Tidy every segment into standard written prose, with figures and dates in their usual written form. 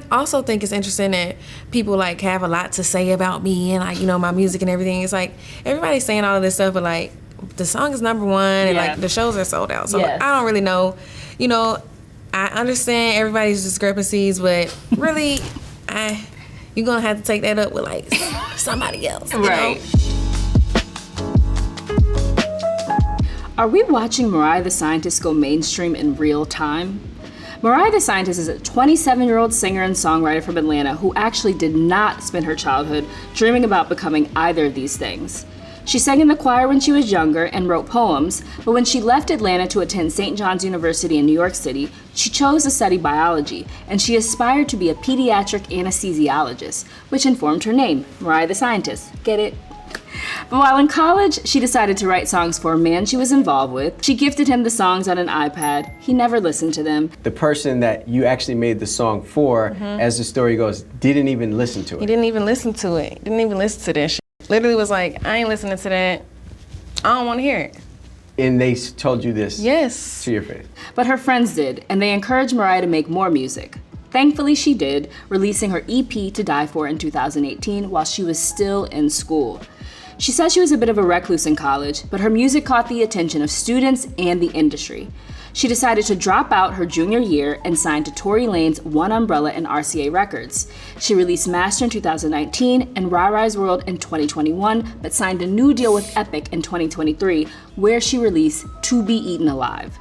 I also think it's interesting that people like have a lot to say about me and like, you know, my music and everything. It's like everybody's saying all of this stuff, but like the song is number one and like the shows are sold out. So I don't really know, you know, I understand everybody's discrepancies, but really, you're gonna have to take that up with like somebody else, you know? Are we watching Mariah the Scientist go mainstream in real time? Mariah the Scientist is a 27-year-old singer and songwriter from Atlanta who actually did not spend her childhood dreaming about becoming either of these things. She sang in the choir when she was younger and wrote poems, but when she left Atlanta to attend St. John's University in New York City, she chose to study biology, and she aspired to be a pediatric anesthesiologist, which informed her name, Mariah the Scientist. Get it? But while in college, she decided to write songs for a man she was involved with. She gifted him the songs on an iPad. He never listened to them. The person that you actually made the song for, as the story goes, didn't even listen to it. He didn't even listen to it. Didn't even listen to that shit. Literally was like, I ain't listening to that. I don't want to hear it. And they told you this Yes. to your face. But her friends did, and they encouraged Mariah to make more music. Thankfully, she did, releasing her EP To Die For in 2018 while she was still in school. She said she was a bit of a recluse in college, but her music caught the attention of students and the industry. She decided to drop out her junior year and signed to Tory Lanez One Umbrella and RCA Records. She released Master in 2019 and Rari's World in 2021, but signed a new deal with Epic in 2023, where she released To Be Eaten Alive.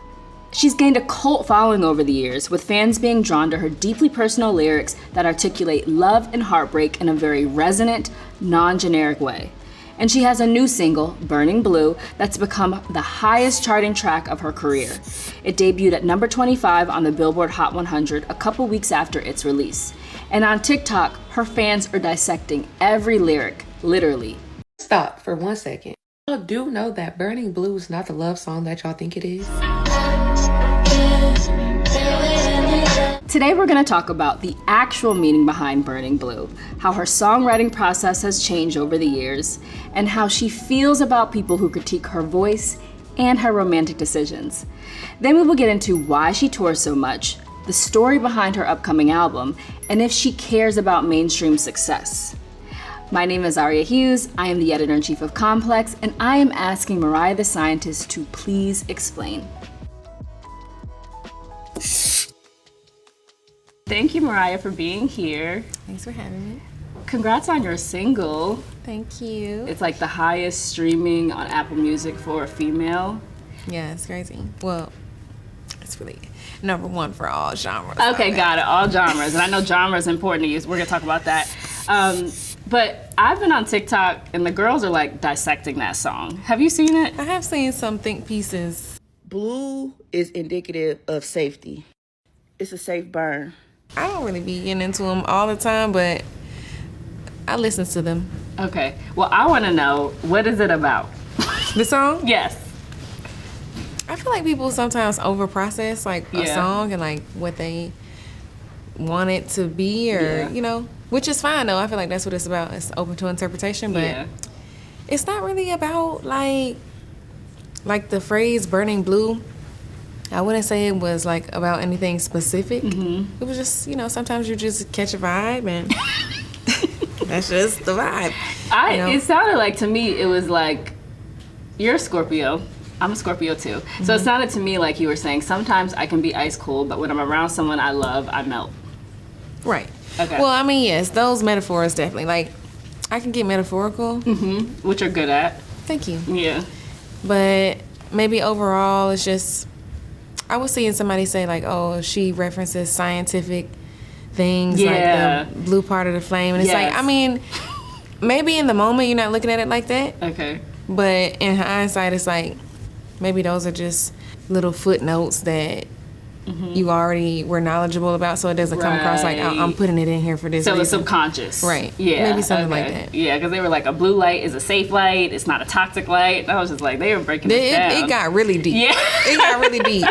She's gained a cult following over the years, with fans being drawn to her deeply personal lyrics that articulate love and heartbreak in a very resonant, non-generic way. And she has a new single, Burning Blue, that's become the highest charting track of her career. It debuted at number 25 on the Billboard Hot 100 a couple weeks after its release. And on TikTok, her fans are dissecting every lyric, literally. Stop for 1 second. Y'all do know that Burning Blue is not the love song that y'all think it is? Today we're going to talk about the actual meaning behind Burning Blue, how her songwriting process has changed over the years, and how she feels about people who critique her voice and her romantic decisions. Then we will get into why she tours so much, the story behind her upcoming album, and if she cares about mainstream success. My name is Aria Hughes, I am the editor-in-chief of Complex, and I am asking Mariah the Scientist to please explain. Thank you, Mariah, for being here. Thanks for having me. Congrats on your single. Thank you. It's like the highest streaming on Apple Music for a female. Yeah, it's crazy. Well, it's really number one for all genres. Okay, got it. All genres. And I know genre is important to you, so we're going to talk about that. But I've been on TikTok, and the girls are like dissecting that song. Have you seen it? I have seen some think pieces. Blue is indicative of safety. It's a safe burn. I don't really be getting into them all the time, but I listen to them. Okay. Well, I want to know, what is it about? The song? Yes. I feel like people sometimes overprocess like a song and like what they want it to be, or you know, which is fine though. I feel like that's what it's about. It's open to interpretation, but it's not really about like the phrase "burning blue." I wouldn't say it was like about anything specific. It was just, you know, sometimes you just catch a vibe and that's just the vibe. It sounded like, to me, it was like, you're a Scorpio. I'm a Scorpio too. So it sounded to me like you were saying, sometimes I can be ice cold, but when I'm around someone I love, I melt. Right. Okay. Well, I mean, yes, those metaphors definitely. Like, I can get metaphorical. Which you're good at. Thank you. Yeah. But maybe overall, it's just, I was seeing somebody say like, oh, she references scientific things, like the blue part of the flame. And it's like, I mean, maybe in the moment you're not looking at it like that. Okay. But in hindsight, it's like, maybe those are just little footnotes that you already were knowledgeable about, so it doesn't come across like, I'm putting it in here for this reason. So it's subconscious. Right. Yeah. Maybe something like that. Yeah, because they were like, a blue light is a safe light. It's not a toxic light. I was just like, they were breaking it down. It got really deep. Yeah. It got really deep.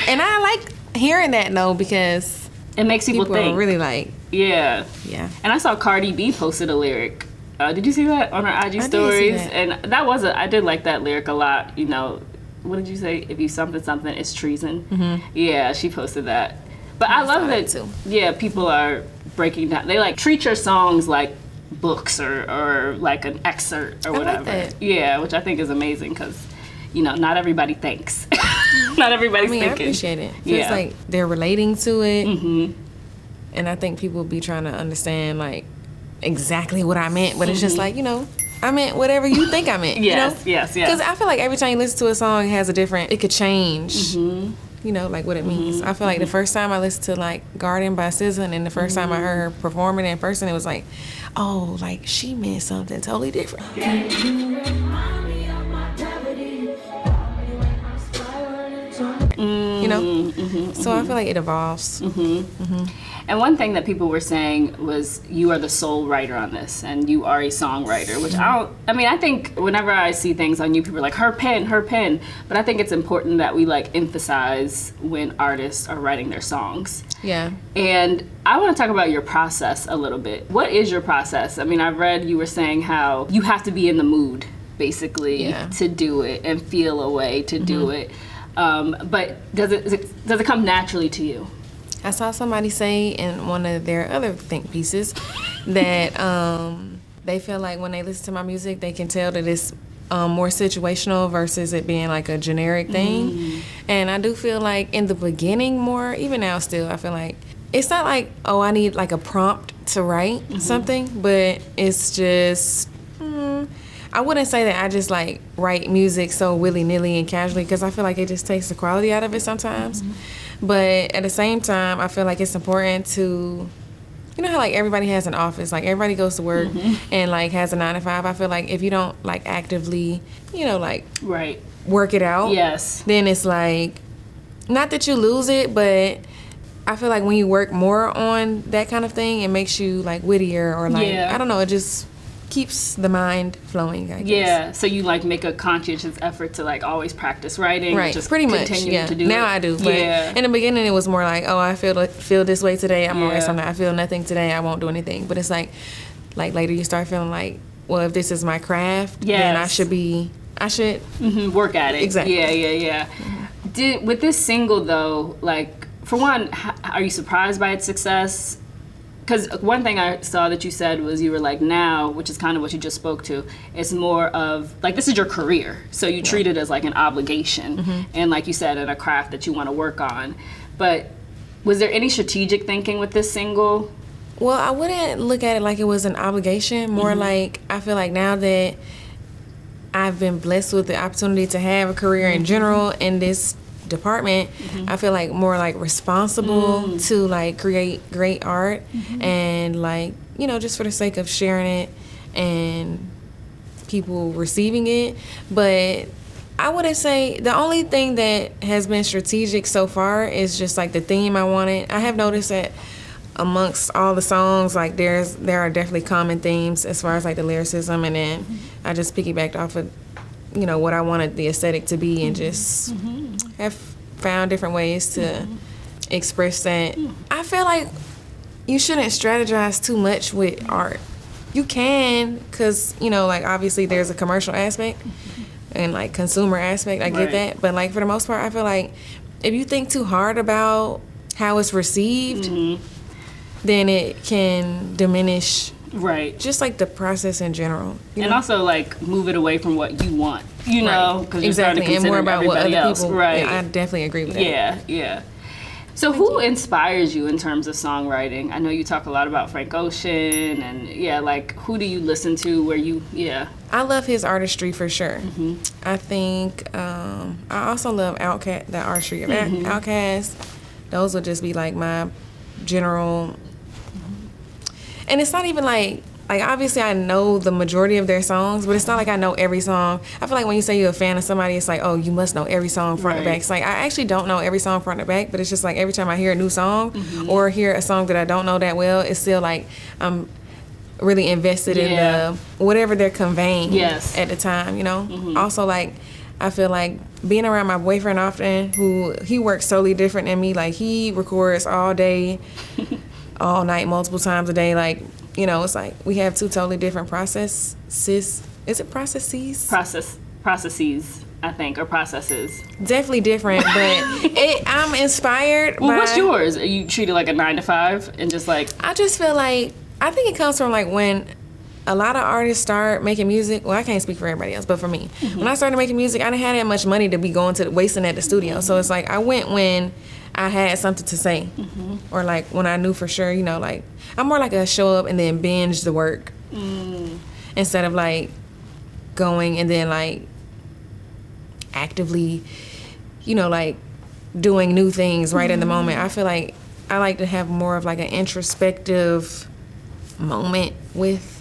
And I like hearing that, though, because it makes people think. Are really like. Yeah. Yeah. And I saw Cardi B posted a lyric. Did you see that on her IG stories? And I did like that lyric a lot, you know. What did you say? If you something, it's treason. Yeah, she posted that. But I love that too. Yeah, people are breaking down. They like treat your songs like books or like an excerpt or whatever. like that. Yeah, which I think is amazing because, you know, not everybody thinks. Not everybody's thinking. I appreciate it. Yeah. It's like they're relating to it. And I think people be trying to understand like exactly what I meant, but it's just like, you know, I meant whatever you think I meant. Yes, you know? yes. Because I feel like every time you listen to a song, it has a different, it could change, you know, like what it means. I feel like the first time I listened to like Garden by SZA and then the first time I heard her performing it in person, it was like, oh, like she meant something totally different. You know? So I feel like it evolves. And one thing that people were saying was you are the sole writer on this and you are a songwriter, which I think whenever I see things on you, people are like, her pen. But I think it's important that we like emphasize when artists are writing their songs. Yeah. And I want to talk about your process a little bit. What is your process? I mean, I've read you were saying how you have to be in the mood, basically, to do it and feel a way to do it. But does it come naturally to you? I saw somebody say in one of their other think pieces that they feel like when they listen to my music, they can tell that it's more situational versus it being like a generic thing. And I do feel like in the beginning more, even now still, I feel like it's not like, oh, I need like a prompt to write something, but it's just, I wouldn't say that I just like write music so willy-nilly and casually because I feel like it just takes the quality out of it sometimes. But at the same time, I feel like it's important to, you know how like everybody has an office, like everybody goes to work and like has a 9 to 5. I feel like if you don't like actively, you know, like work it out, then it's like, not that you lose it, but I feel like when you work more on that kind of thing, it makes you like wittier or like, I don't know, it just keeps the mind flowing, I guess. Yeah, so you like make a conscientious effort to like always practice writing, right? Just pretty much. continue to do now it. I do. But in the beginning, it was more like, oh, I feel this way today. I'm gonna write something. I feel nothing today. I won't do anything. But it's like later you start feeling like, well, if this is my craft, then I should work at it. Exactly. Yeah. With this single though, like for one, are you surprised by its success? Because one thing I saw that you said was you were like, now, which is kind of what you just spoke to, it's more of, like, this is your career. So you treat it as, like, an obligation. And, like you said, in a craft that you want to work on. But was there any strategic thinking with this single? Well, I wouldn't look at it like it was an obligation. More like, I feel like now that I've been blessed with the opportunity to have a career in general in this department, I feel like more like responsible to like create great art and like, you know, just for the sake of sharing it and people receiving it. But I wouldn't say the only thing that has been strategic so far is just like the theme I wanted. I have noticed that amongst all the songs, like there are definitely common themes as far as like the lyricism, and then I just piggybacked off of, you know, what I wanted the aesthetic to be and just have found different ways to express that. I feel like you shouldn't strategize too much with art. You can, because, you know, like obviously there's a commercial aspect and like consumer aspect. I get that. But like for the most part, I feel like if you think too hard about how it's received, then it can diminish just like the process in general. And also like move it away from what you want, you know, because you're starting to and consider more about what other else. people. Yeah, I definitely agree with that. Yeah. So who inspires you in terms of songwriting? I know you talk a lot about Frank Ocean and like who do you listen to where you, I love his artistry for sure. I think I also love the artistry of Outkast. Those would just be like my general, and it's not even like obviously I know the majority of their songs, but it's not like I know every song. I feel like when you say you're a fan of somebody, it's like, oh, you must know every song front to back. It's like I actually don't know every song front to back, but it's just like every time I hear a new song or hear a song that I don't know that well, it's still like I'm really invested in the whatever they're conveying at the time, you know? Also, like, I feel like being around my boyfriend often, who he works totally different than me. Like, he records all day, all night, multiple times a day. Like, you know, it's like we have two totally different processes. Is it processes? Processes. I think, or processes. Definitely different, but I'm inspired Well, by... what's yours? Are you treated like a 9 to 5 and just like... I just feel like, I think it comes from like when a lot of artists start making music. Well, I can't speak for everybody else, but for me, when I started making music, I didn't have that much money to be wasting at the studio. So it's like I went when I had something to say, or like when I knew for sure, you know, like I'm more like a show up and then binge the work instead of like going and then like actively, you know, like doing new things right in the moment. I feel like I like to have more of like an introspective moment with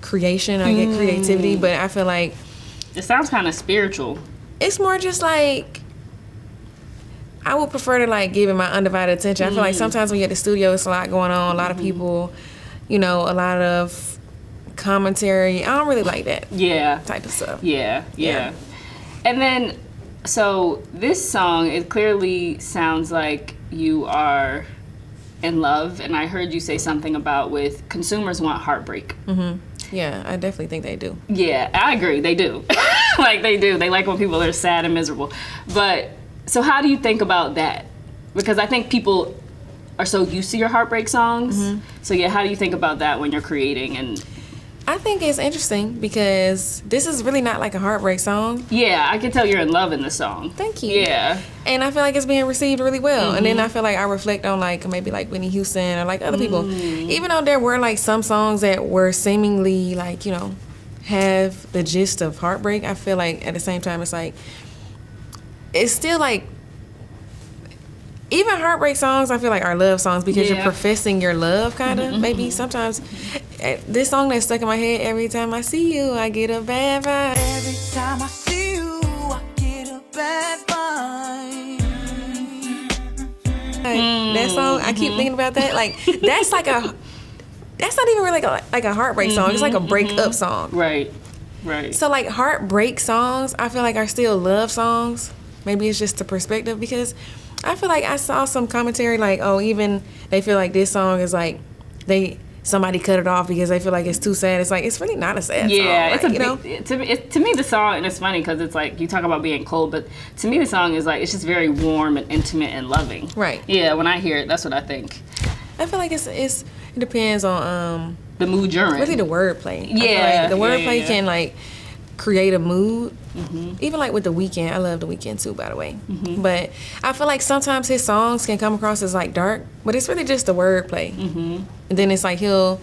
creation. I get creativity, but I feel like It sounds kind of spiritual. it's more just like I would prefer to like give it my undivided attention. I feel like sometimes when you're at the studio, it's a lot going on, a lot of people, you know, a lot of commentary. I don't really like that Yeah. type of stuff. Yeah. Yeah. And then, so this song, it clearly sounds like you are in love, and I heard you say something about with consumers want heartbreak. Yeah, I definitely think they do. Yeah, I agree. They do. Like, they do. They like when people are sad and miserable. But, so how do you think about that? Because I think people are so used to your heartbreak songs. So, yeah, how do you think about that when you're creating? And I think it's interesting because this is really not like a heartbreak song. yeah, I can tell you're in love in the song. Thank you. Yeah. And I feel like it's being received really well. And then I feel like I reflect on like maybe like Whitney Houston or like other people. Even though there were like some songs that were seemingly like, you know, have the gist of heartbreak, I feel like at the same time it's like, it's still like, even heartbreak songs I feel like are love songs because you're Yeah. professing your love kind of. Maybe sometimes this song that's stuck in my head, every time I see you I get a bad vibe. Every time I see you, I get a bad vibe. Like, that song, I keep thinking about that. Like that's like that's not even really like a heartbreak song. It's like a breakup song. Right. Right. So like heartbreak songs, I feel like are still love songs. Maybe it's just the perspective because I feel like I saw some commentary like, oh, even they feel like this song is like somebody cut it off because they feel like it's too sad. It's like it's really not a sad song. Yeah, Like, it's a you know. to me the song, and it's funny because it's like you talk about being cold, but to me the song is like it's just very warm and intimate and loving. Right. Yeah, when I hear it, that's what I think. I feel like it depends on The mood you're in. really the wordplay. I feel Yeah, like the wordplay yeah. can like create a mood. Even like with The Weeknd, I love The Weeknd too, by the way. But I feel like sometimes his songs can come across as like dark, but it's really just the wordplay. And then it's like he'll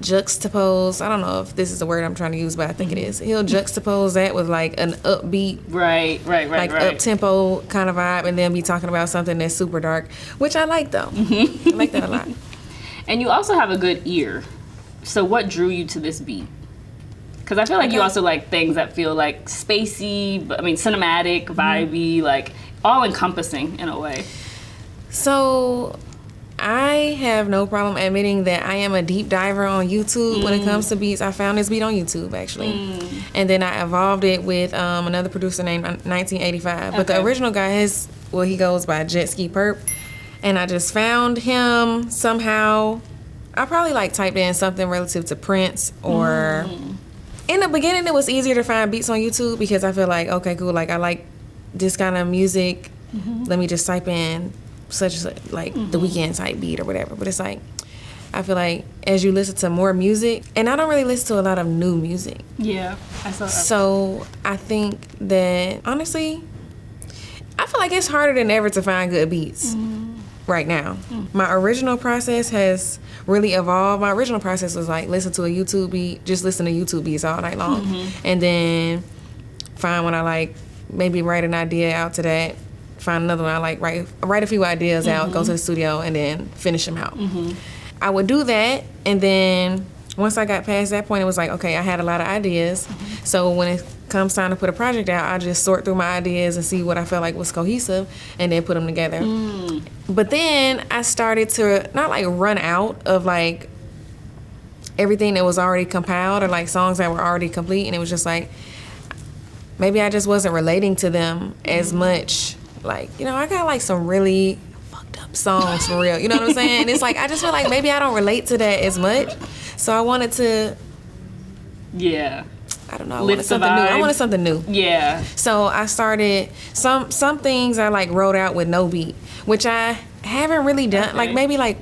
juxtapose. I don't know if this is the word I'm trying to use, but I think it is. He'll juxtapose that with like an upbeat, Right. like up tempo kind of vibe, and then be talking about something that's super dark, which I like though. I like that a lot. And you also have a good ear. So what drew you to this beat? Because I feel like you also like things that feel like spacey, I mean cinematic, vibey, like all encompassing in a way. So I have no problem admitting that I am a deep diver on YouTube when it comes to beats. I found this beat on YouTube actually, and then I evolved it with another producer named 1985. But the Okay. original guy he goes by Jet Ski Perp, and I just found him somehow. I probably like typed in something relative to Prince or. In the beginning, it was easier to find beats on YouTube because I feel like, okay, cool, like I like this kind of music. Let me just type in such like The Weeknd type beat or whatever. But it's like, I feel like as you listen to more music, and I don't really listen to a lot of new music. Yeah, I saw that. So I think that, honestly, I feel like it's harder than ever to find good beats right now. My original process has really evolved. My original process was like listen to a YouTube beat, just listen to YouTube beats all night long, and then find when I like, maybe write an idea out to that, find another one I like, write a few ideas out, go to the studio, and then finish them out. I would do that, and then once I got past that point, it was like, okay, I had a lot of ideas. So when it comes time to put a project out, I just sort through my ideas and see what I felt like was cohesive, and then put them together. But then I started to not like run out of like everything that was already compiled or like songs that were already complete, and it was just like maybe I just wasn't relating to them as much. Like, you know, I got like some really fucked up songs for real, you know what I'm saying? It's like I just feel like maybe I don't relate to that as much, so I wanted to, Yeah. I don't know, I Lift wanted something the new. vibe. I wanted something new. Yeah. So I started some things I like wrote out with no beat, which I haven't really done. Okay.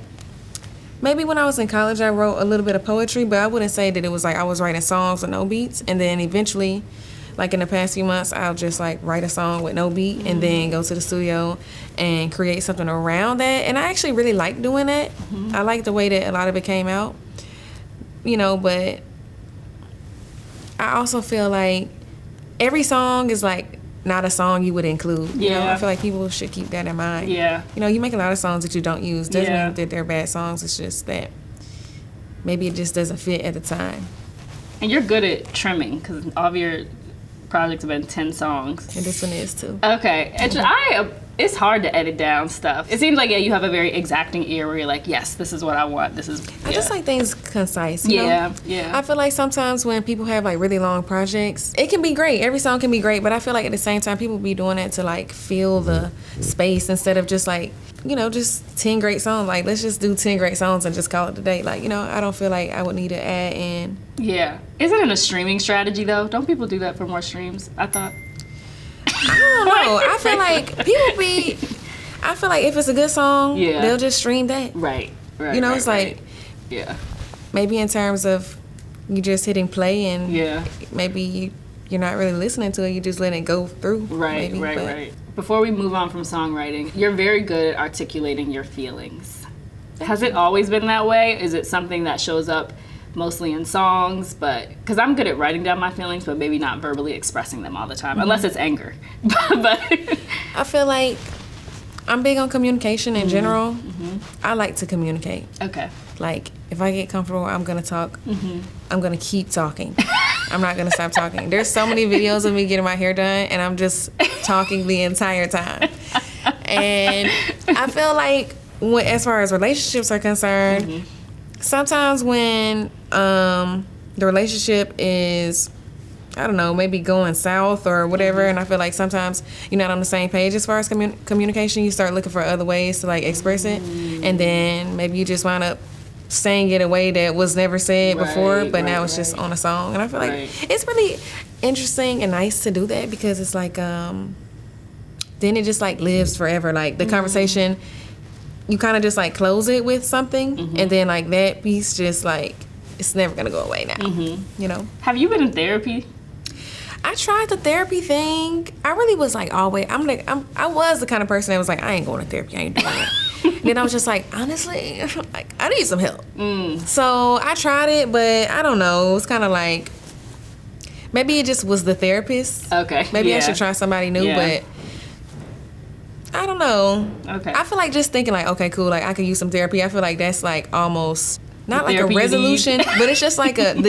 Maybe when I was in college I wrote a little bit of poetry, but I wouldn't say that it was like I was writing songs with no beats. And then eventually, like in the past few months, I'll just like write a song with no beat and then go to the studio and create something around that. And I actually really like doing that. I like the way that a lot of it came out, you know, but I also feel like every song is like not a song you would include. You know, I feel like people should keep that in mind. Yeah. You know, you make a lot of songs that you don't use. Doesn't mean that they're bad songs. It's just that maybe it just doesn't fit at the time. And you're good at trimming because all of your projects have been 10 songs. And this one is too. Okay. It's hard to edit down stuff. It seems like, you have a very exacting ear where you're like, yes, this is what I want. This is, I just like things concise. You know? Yeah. I feel like sometimes when people have like really long projects, it can be great. Every song can be great, but I feel like at the same time, people be doing it to like fill the space instead of just like, you know, just 10 great songs. Like, let's just do 10 great songs and just call it a day. Like, you know, I don't feel like I would need to add in. Yeah. Isn't it a streaming strategy though? Don't people do that for more streams? I thought. I don't know. I feel like I feel like if it's a good song, they'll just stream that. Right. You know, it's like, yeah. maybe in terms of you just hitting play and maybe you're not really listening to it, you just letting it go through. Right. Before we move on from songwriting, you're very good at articulating your feelings. Has it always been that way? Is it something that shows up mostly in songs? But because I'm good at writing down my feelings, but maybe not verbally expressing them all the time, unless it's anger. But I feel like I'm big on communication in general. I like to communicate. Okay. Like, if I get comfortable, I'm gonna talk. I'm gonna keep talking. I'm not gonna stop talking. There's so many videos of me getting my hair done, and I'm just talking the entire time. And I feel like, as far as relationships are concerned, sometimes when the relationship is, I don't know, maybe going south or whatever, and I feel like sometimes you're not on the same page as far as communication, you start looking for other ways to like express it, and then maybe you just wind up saying it a way that was never said before, but now it's just on a song. And I feel like it's really interesting and nice to do that, because it's like then it just like lives forever. Like the conversation, you kind of just like close it with something, and then like that piece just like, it's never gonna go away now. You know. Have you been in therapy? I tried the therapy thing. I really was like always. I was the kind of person that was like, I ain't going to therapy. I ain't doing it. Then I was just like, honestly, like I need some help. So I tried it, but I don't know. It was kind of like, maybe it just was the therapist. Okay. Maybe I should try somebody new, but I don't know. Okay. I feel like just thinking like, okay, cool, like I could use some therapy. I feel like that's like almost not like a therapy you resolution, but it's just like an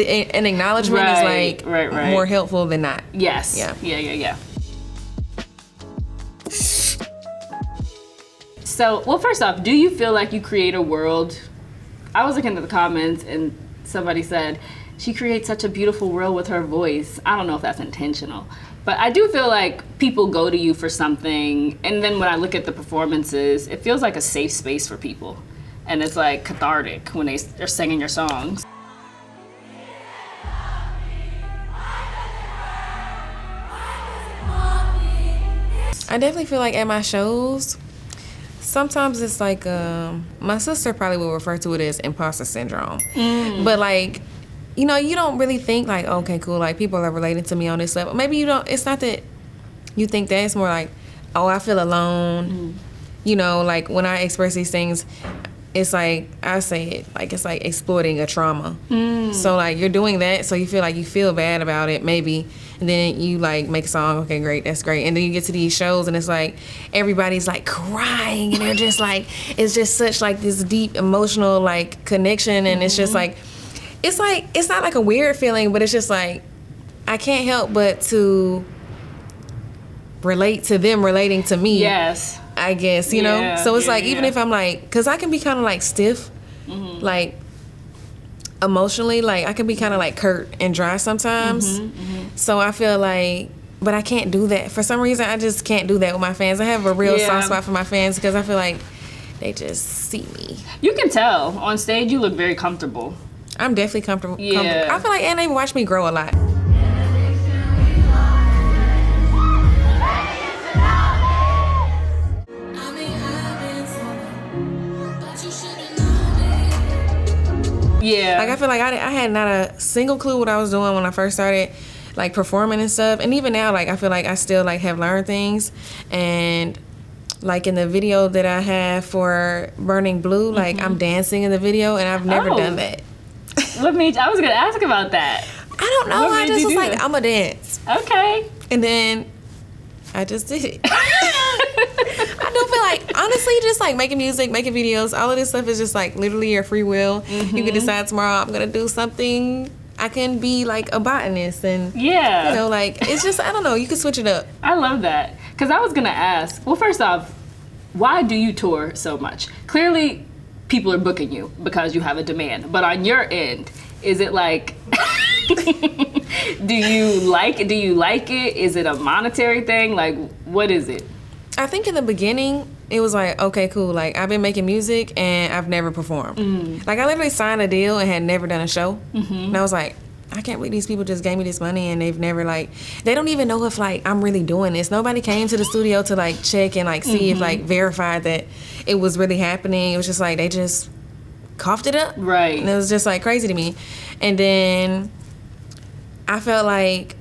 acknowledgement is like more helpful than not. Yes. Yeah. So, well, first off, do you feel like you create a world? I was looking at the comments and somebody said, she creates such a beautiful world with her voice. I don't know if that's intentional, but I do feel like people go to you for something, and then when I look at the performances, it feels like a safe space for people. And it's like cathartic when they're singing your songs. I definitely feel like at my shows, sometimes it's like, my sister probably will refer to it as imposter syndrome. But like, you know, you don't really think like, okay, cool, like people are relating to me on this level. Maybe you don't, it's not that you think that, it's more like, oh, I feel alone. You know, like when I express these things, it's like, I say it, like it's like exploiting a trauma. So like you're doing that, so you feel bad about it, maybe. And then you like make a song, okay, great, that's great. And then you get to these shows and it's like everybody's like crying and they're just like, it's just such like this deep emotional like connection, and it's just like, it's not like a weird feeling, but it's just like, I can't help but to relate to them relating to me. Yes. I guess, you know? So it's like, even if I'm like, because I can be kind of like stiff, like emotionally, like I can be kind of like curt and dry sometimes. So I feel like, but I can't do that. For some reason, I just can't do that with my fans. I have a real soft spot for my fans because I feel like they just see me. You can tell. On stage, you look very comfortable. I'm definitely comfortable. Yeah. I feel like, and they watch me grow a lot. Yeah. Like I feel like I had not a single clue what I was doing when I first started like performing and stuff. And even now, like I feel like I still like have learned things. And like in the video that I have for Burning Blue, like I'm dancing in the video, and I've never done that. What made I was gonna ask about that. I don't know. What I made just you was do like, that? I'm a dance. Okay. And then I just did it. I don't feel like, honestly, just like making music, making videos, all of this stuff is just like literally your free will. You can decide tomorrow I'm going to do something. I can be like a botanist and, you know, like, it's just, I don't know, you can switch it up. I love that. Because I was going to ask, well, first off, why do you tour so much? Clearly, people are booking you because you have a demand. But on your end, is it like, do you like it? Is it a monetary thing? Like, what is it? I think in the beginning, it was like, okay, cool. Like, I've been making music and I've never performed. Like, I literally signed a deal and had never done a show. And I was like, I can't believe these people just gave me this money and they've never, like, they don't even know if, like, I'm really doing this. Nobody came to the studio to, like, check and, like, see if, like, verify that it was really happening. It was just like, they just coughed it up. Right. And it was just, like, crazy to me. And then I felt like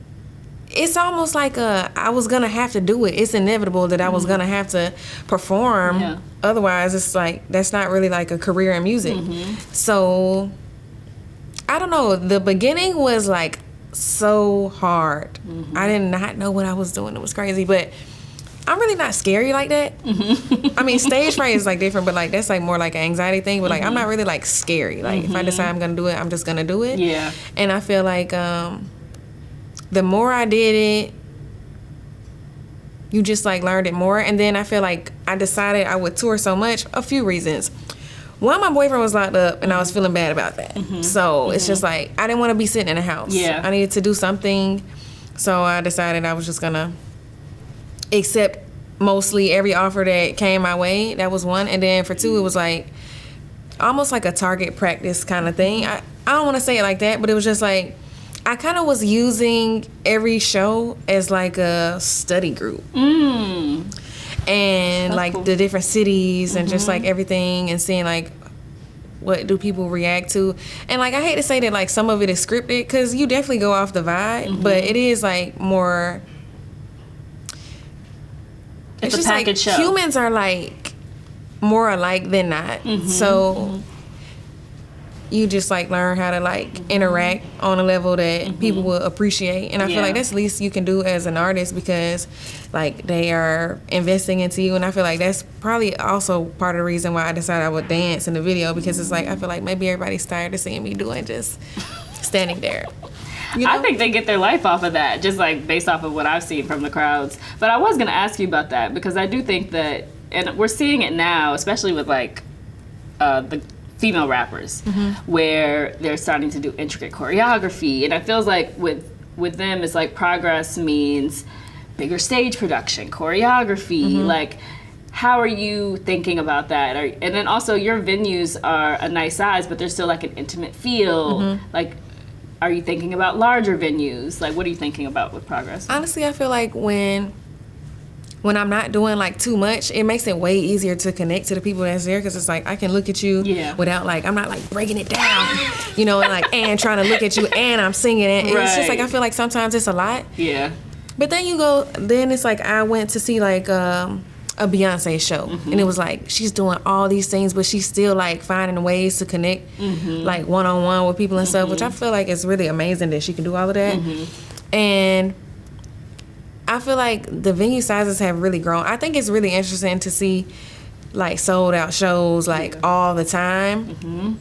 it's almost like I was gonna have to do it. It's inevitable that I was gonna have to perform. Yeah. Otherwise, it's like that's not really like a career in music. So I don't know. The beginning was like so hard. I did not know what I was doing. It was crazy, but I'm really not scary like that. I mean, stage fright is like different, but like that's like more like an anxiety thing. But like I'm not really like scary. Like if I decide I'm gonna do it, I'm just gonna do it. Yeah. And I feel like the more I did it, you just like learned it more. And then I feel like I decided I would tour so much. A few reasons. One, my boyfriend was locked up and I was feeling bad about that. So it's just like, I didn't want to be sitting in a house. Yeah. I needed to do something. So I decided I was just gonna accept mostly every offer that came my way. That was one. And then for two, it was like almost like a target practice kind of thing. I don't want to say it like that, but it was just like, I kind of was using every show as like a study group. And That's like cool. the different cities and just like everything and seeing like what do people react to. And like I hate to say that like some of it is scripted because you definitely go off the vibe, but it is like more, It's a just like package show. humans are like more alike than not. So you just like learn how to like interact on a level that people will appreciate. And I feel Yeah. like that's the least you can do as an artist because like they are investing into you. And I feel like that's probably also part of the reason why I decided I would dance in the video because it's like I feel like maybe everybody's tired of seeing me doing just standing there. You know? I think they get their life off of that, just like based off of what I've seen from the crowds. But I was gonna ask you about that because I do think that, and we're seeing it now, especially with like the female rappers, where they're starting to do intricate choreography, and it feels like with them, it's like progress means bigger stage production, choreography, like. How are you thinking about that? And then also your venues are a nice size, but there's still like an intimate feel. Like, are you thinking about larger venues? Like, what are you thinking about with progress? Honestly, I feel like when I'm not doing like too much, it makes it way easier to connect to the people that's there because it's like I can look at you without like I'm not like breaking it down, you know, and like and trying to look at you and I'm singing it. And it's just like I feel like sometimes it's a lot. Yeah. But then it's like I went to see like a Beyonce show and it was like she's doing all these things but she's still like finding ways to connect like one-on-one with people and stuff, which I feel like is really amazing that she can do all of that. And I feel like the venue sizes have really grown. I think it's really interesting to see like sold out shows like all the time.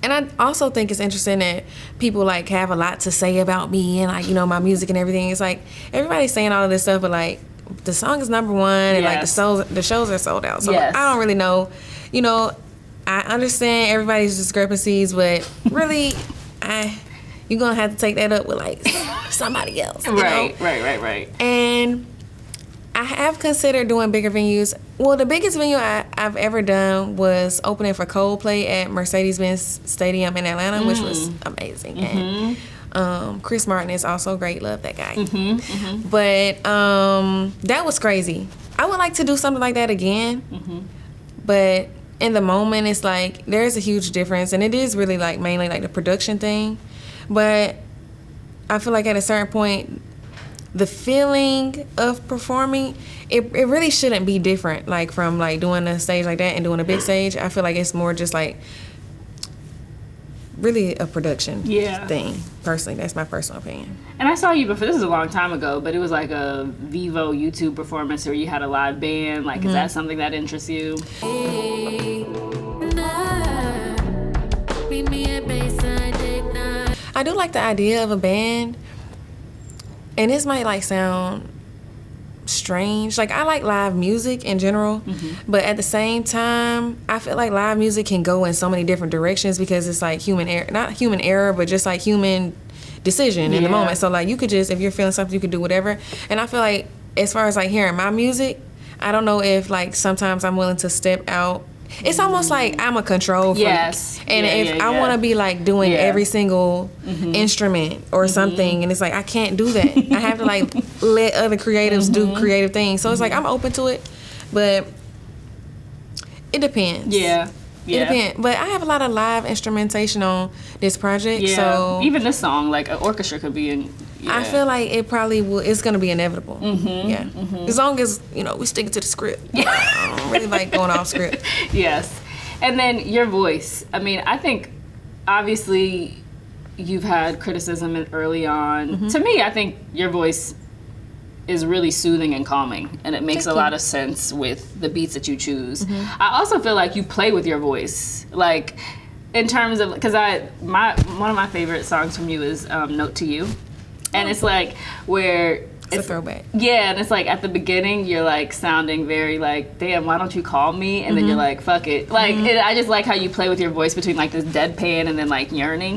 And I also think it's interesting that people like have a lot to say about me and like, you know, my music and everything. It's like everybody's saying all of this stuff, but like the song is number one and like the shows are sold out. So I don't really know. You know, I understand everybody's discrepancies, but really you're gonna have to take that up with like somebody else. Right. And I have considered doing bigger venues. Well, the biggest venue I've ever done was opening for Coldplay at Mercedes-Benz Stadium in Atlanta, which was amazing. And Chris Martin is also great. Love that guy. But that was crazy. I would like to do something like that again. But in the moment, it's like there's a huge difference, and it is really like mainly like the production thing. But I feel like at a certain point, the feeling of performing, it really shouldn't be different, like from like doing a stage like that and doing a big stage. I feel like it's more just like really a production thing. Personally, that's my personal opinion. And I saw you before, this is a long time ago, but it was like a Vivo YouTube performance where you had a live band. Like, is that something that interests you? I do like the idea of a band, and this might like sound strange. Like, I like live music in general, but at the same time, I feel like live music can go in so many different directions because it's like human error, not human error, but just like human decision in the moment. So like, you could just, if you're feeling something, you could do whatever. And I feel like as far as like hearing my music, I don't know if like sometimes I'm willing to step out. It's almost like I'm a control freak. Yes. And if I want to be like doing every single instrument or something, and it's like, I can't do that. I have to like let other creatives do creative things. So it's like, I'm open to it, but it depends. Yeah. It depends. But I have a lot of live instrumentation on this project. So even this song, like an orchestra could be in. I feel like it probably will. It's gonna be inevitable. As long as we stick to the script. I don't really like going off script. Yes, and then your voice. I mean, I think obviously you've had criticism early on. To me, I think your voice is really soothing and calming, and it makes a lot of sense with the beats that you choose. I also feel like you play with your voice, like in terms of, because one of my favorite songs from you is "Note to You." And it's like where it's a throwback. Yeah, and it's like at the beginning you're like sounding very like, damn, why don't you call me? And then you're like, fuck it. Like I just like how you play with your voice between like this deadpan and then like yearning.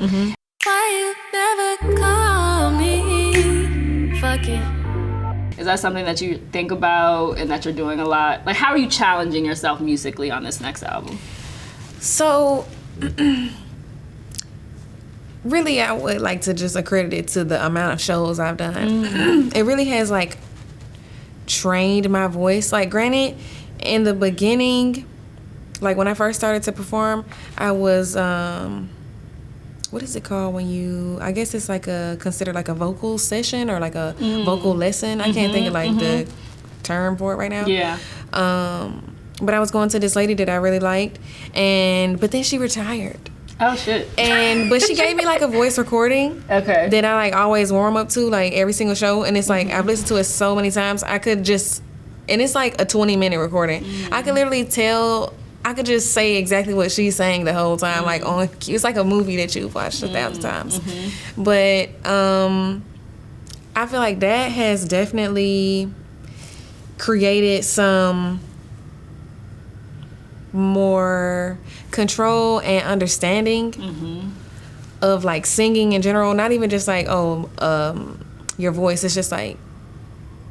Why you never call me? Fuck it. Is that something that you think about and that you're doing a lot? Like, how are you challenging yourself musically on this next album? So really, I would like to just accredit it to the amount of shows I've done. It really has like trained my voice. Like, granted, in the beginning, like when I first started to perform, I was what is it called when you, I guess it's like considered like a vocal session or like a vocal lesson. I can't think of like the term for it right now. Yeah. But I was going to this lady that I really liked, but then she retired. Oh shit. But she gave me like a voice recording that I like always warm up to like every single show, and it's like I've listened to it so many times. I could just, and it's like a 20-minute recording. I could literally tell, I could just say exactly what she's saying the whole time, like on cue. It's like a movie that you've watched 1,000 times. But I feel like that has definitely created some more control and understanding of like singing in general. Not even just like your voice. It's just like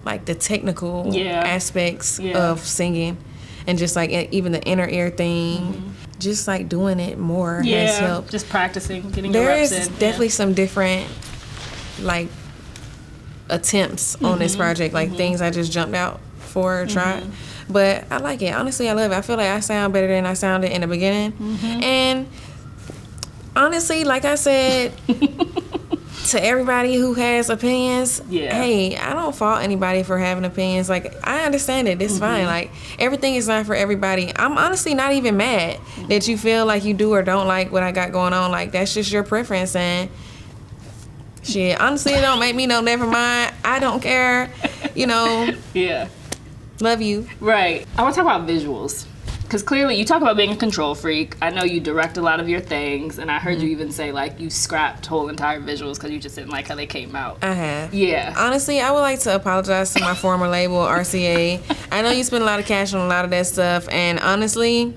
the technical aspects of singing, and just like even the inner ear thing. Just like doing it more has helped. Just practicing, getting your reps in. There's definitely some different like attempts on this project, like things I just jumped out for or tried. But I like it. Honestly, I love it. I feel like I sound better than I sounded in the beginning. And honestly, like I said, to everybody who has opinions, hey, I don't fault anybody for having opinions. Like, I understand it. It's fine. Like, everything is not for everybody. I'm honestly not even mad that you feel like you do or don't like what I got going on. Like, that's just your preference. And shit, honestly, it don't make me no never mind. I don't care. Yeah. Love you. Right. I want to talk about visuals. Because clearly you talk about being a control freak. I know you direct a lot of your things. And I heard you even say, like, you scrapped whole entire visuals because you just didn't like how they came out. I have. Yeah. Honestly, I would like to apologize to my former label, RCA. I know you spent a lot of cash on a lot of that stuff. And honestly,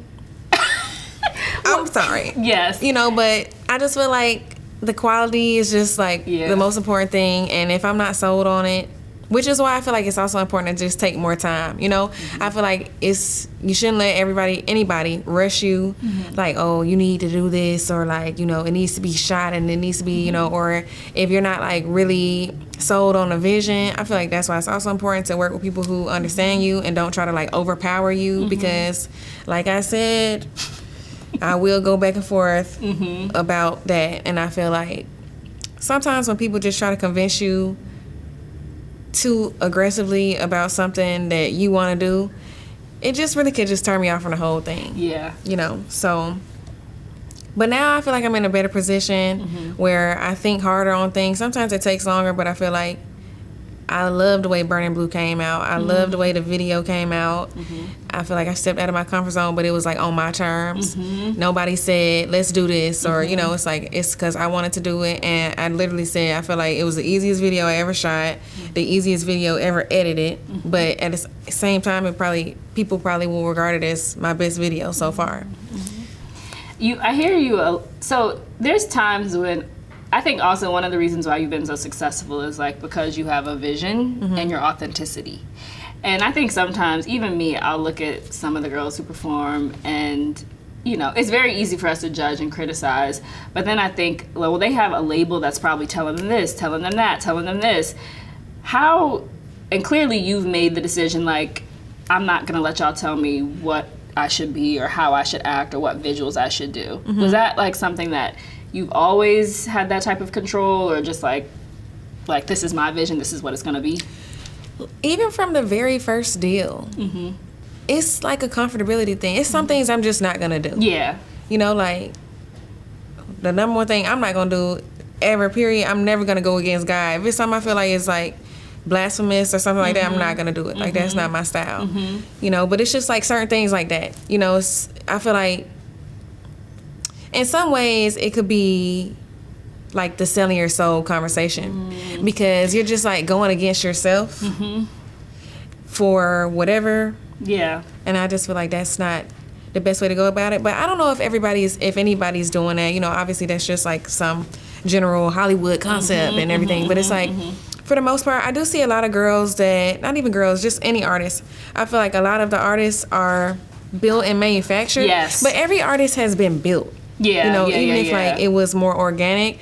I'm sorry. Yes. But I just feel like the quality is just, like, the most important thing. And if I'm not sold on it, Which is why I feel like it's also important to just take more time. You know, I feel like you shouldn't let anybody rush you. Like, oh, you need to do this, or like, you know, it needs to be shot and it needs to be, you know, or if you're not like really sold on a vision, I feel like that's why it's also important to work with people who understand you and don't try to like overpower you, because like I said, I will go back and forth about that. And I feel like sometimes when people just try to convince you too aggressively about something that you want to do, it just really could just turn me off from the whole thing. Yeah. You know, so. But now I feel like I'm in a better position where I think harder on things. Sometimes it takes longer, but I feel like I love the way Burning Blue came out. I love the way the video came out. I feel like I stepped out of my comfort zone, but it was like on my terms. Nobody said, let's do this, or, you know, it's like, it's because I wanted to do it. And I literally said, I feel like it was the easiest video I ever shot, the easiest video ever edited. But at the same time, people probably will regard it as my best video so far. I hear you. So there's times when I think also one of the reasons why you've been so successful is like because you have a vision and your authenticity. And I think sometimes, even me, I'll look at some of the girls who perform and, you know, it's very easy for us to judge and criticize. But then I think, well, they have a label that's probably telling them this, telling them that, telling them this. And clearly you've made the decision, like, I'm not going to let y'all tell me what I should be or how I should act or what visuals I should do. Was that like something that you've always had that type of control, or just like this is my vision, this is what it's gonna be? Even from the very first deal, it's like a comfortability thing. It's some things I'm just not gonna do. Yeah. You know, like the number one thing I'm not gonna do ever, period, I'm never gonna go against God. If it's something I feel like is like blasphemous or something like that, I'm not gonna do it. Like that's not my style. You know, but it's just like certain things like that. You know, I feel like in some ways it could be like the selling your soul conversation, because you're just like going against yourself for whatever. Yeah. And I just feel like that's not the best way to go about it. But I don't know if anybody's doing that. You know, obviously that's just like some general Hollywood concept and everything. But it's like, for the most part, I do see a lot of girls that, not even girls, just any artists. I feel like a lot of the artists are built and manufactured. Yes. But every artist has been built. Yeah. You know, yeah, even yeah, if yeah. like it was more organic.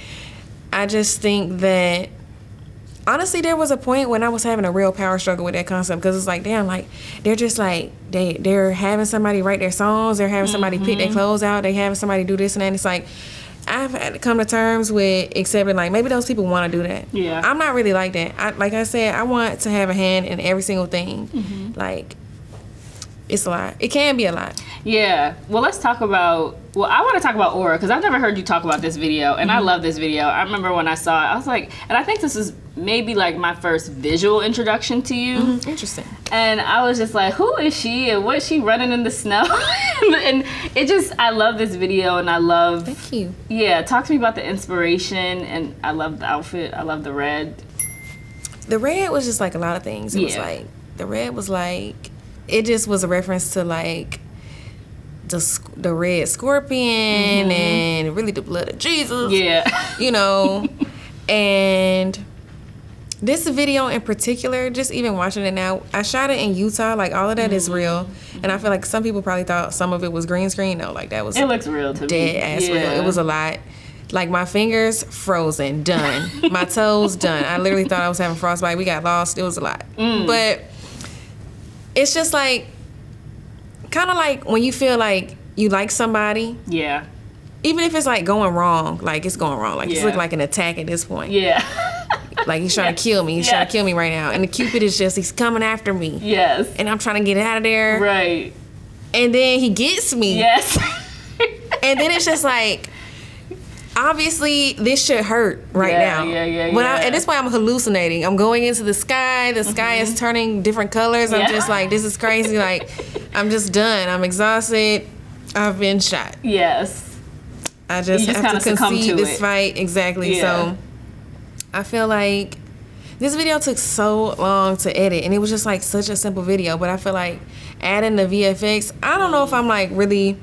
I just think that honestly, there was a point when I was having a real power struggle with that concept, because it's like, damn, like they're just like they're having somebody write their songs, they're having somebody pick their clothes out, they having somebody do this and that. And it's like I've had to come to terms with accepting like maybe those people want to do that. Yeah. I'm not really like that. Like I said, I want to have a hand in every single thing. Like it's a lot. It can be a lot. Yeah. Well, let's talk about. Well, I want to talk about Aura, because I've never heard you talk about this video, and I love this video. I remember when I saw it, I was like, and I think this is maybe like my first visual introduction to you. Interesting. And I was just like, who is she, and what is she running in the snow? And it just, I love this video, and I love. Thank you. Yeah. Talk to me about the inspiration, and I love the outfit. I love the red. The red was just like a lot of things. It was like the red was like. It just was a reference to like the red scorpion and really the blood of Jesus. Yeah. You know, and this video in particular, just even watching it now, I shot it in Utah. Like all of that is real, and I feel like some people probably thought some of it was green screen. No, like that was It looks real to me. dead ass real. It was a lot. Like my fingers frozen, done. My toes done. I literally thought I was having frostbite. We got lost. It was a lot, but. It's just like, kind of like when you feel like you like somebody. Yeah. Even if it's like going wrong, like it's going wrong. Like it's looking like an attack at this point. Yeah. Like he's trying to kill me. He's trying to kill me right now. And the Cupid is just, he's coming after me. Yes. And I'm trying to get out of there. Right. And then he gets me. Yes. And then it's just like, obviously, this should hurt right now. Yeah. But at this point, I'm hallucinating. I'm going into the sky. The sky is turning different colors. I'm just like, this is crazy. Like, I'm just done. I'm exhausted. I've been shot. Yes. I just have to concede this it. Fight. Exactly. Yeah. So, I feel like this video took so long to edit. And it was just like such a simple video. But I feel like adding the VFX, I don't know if I'm like really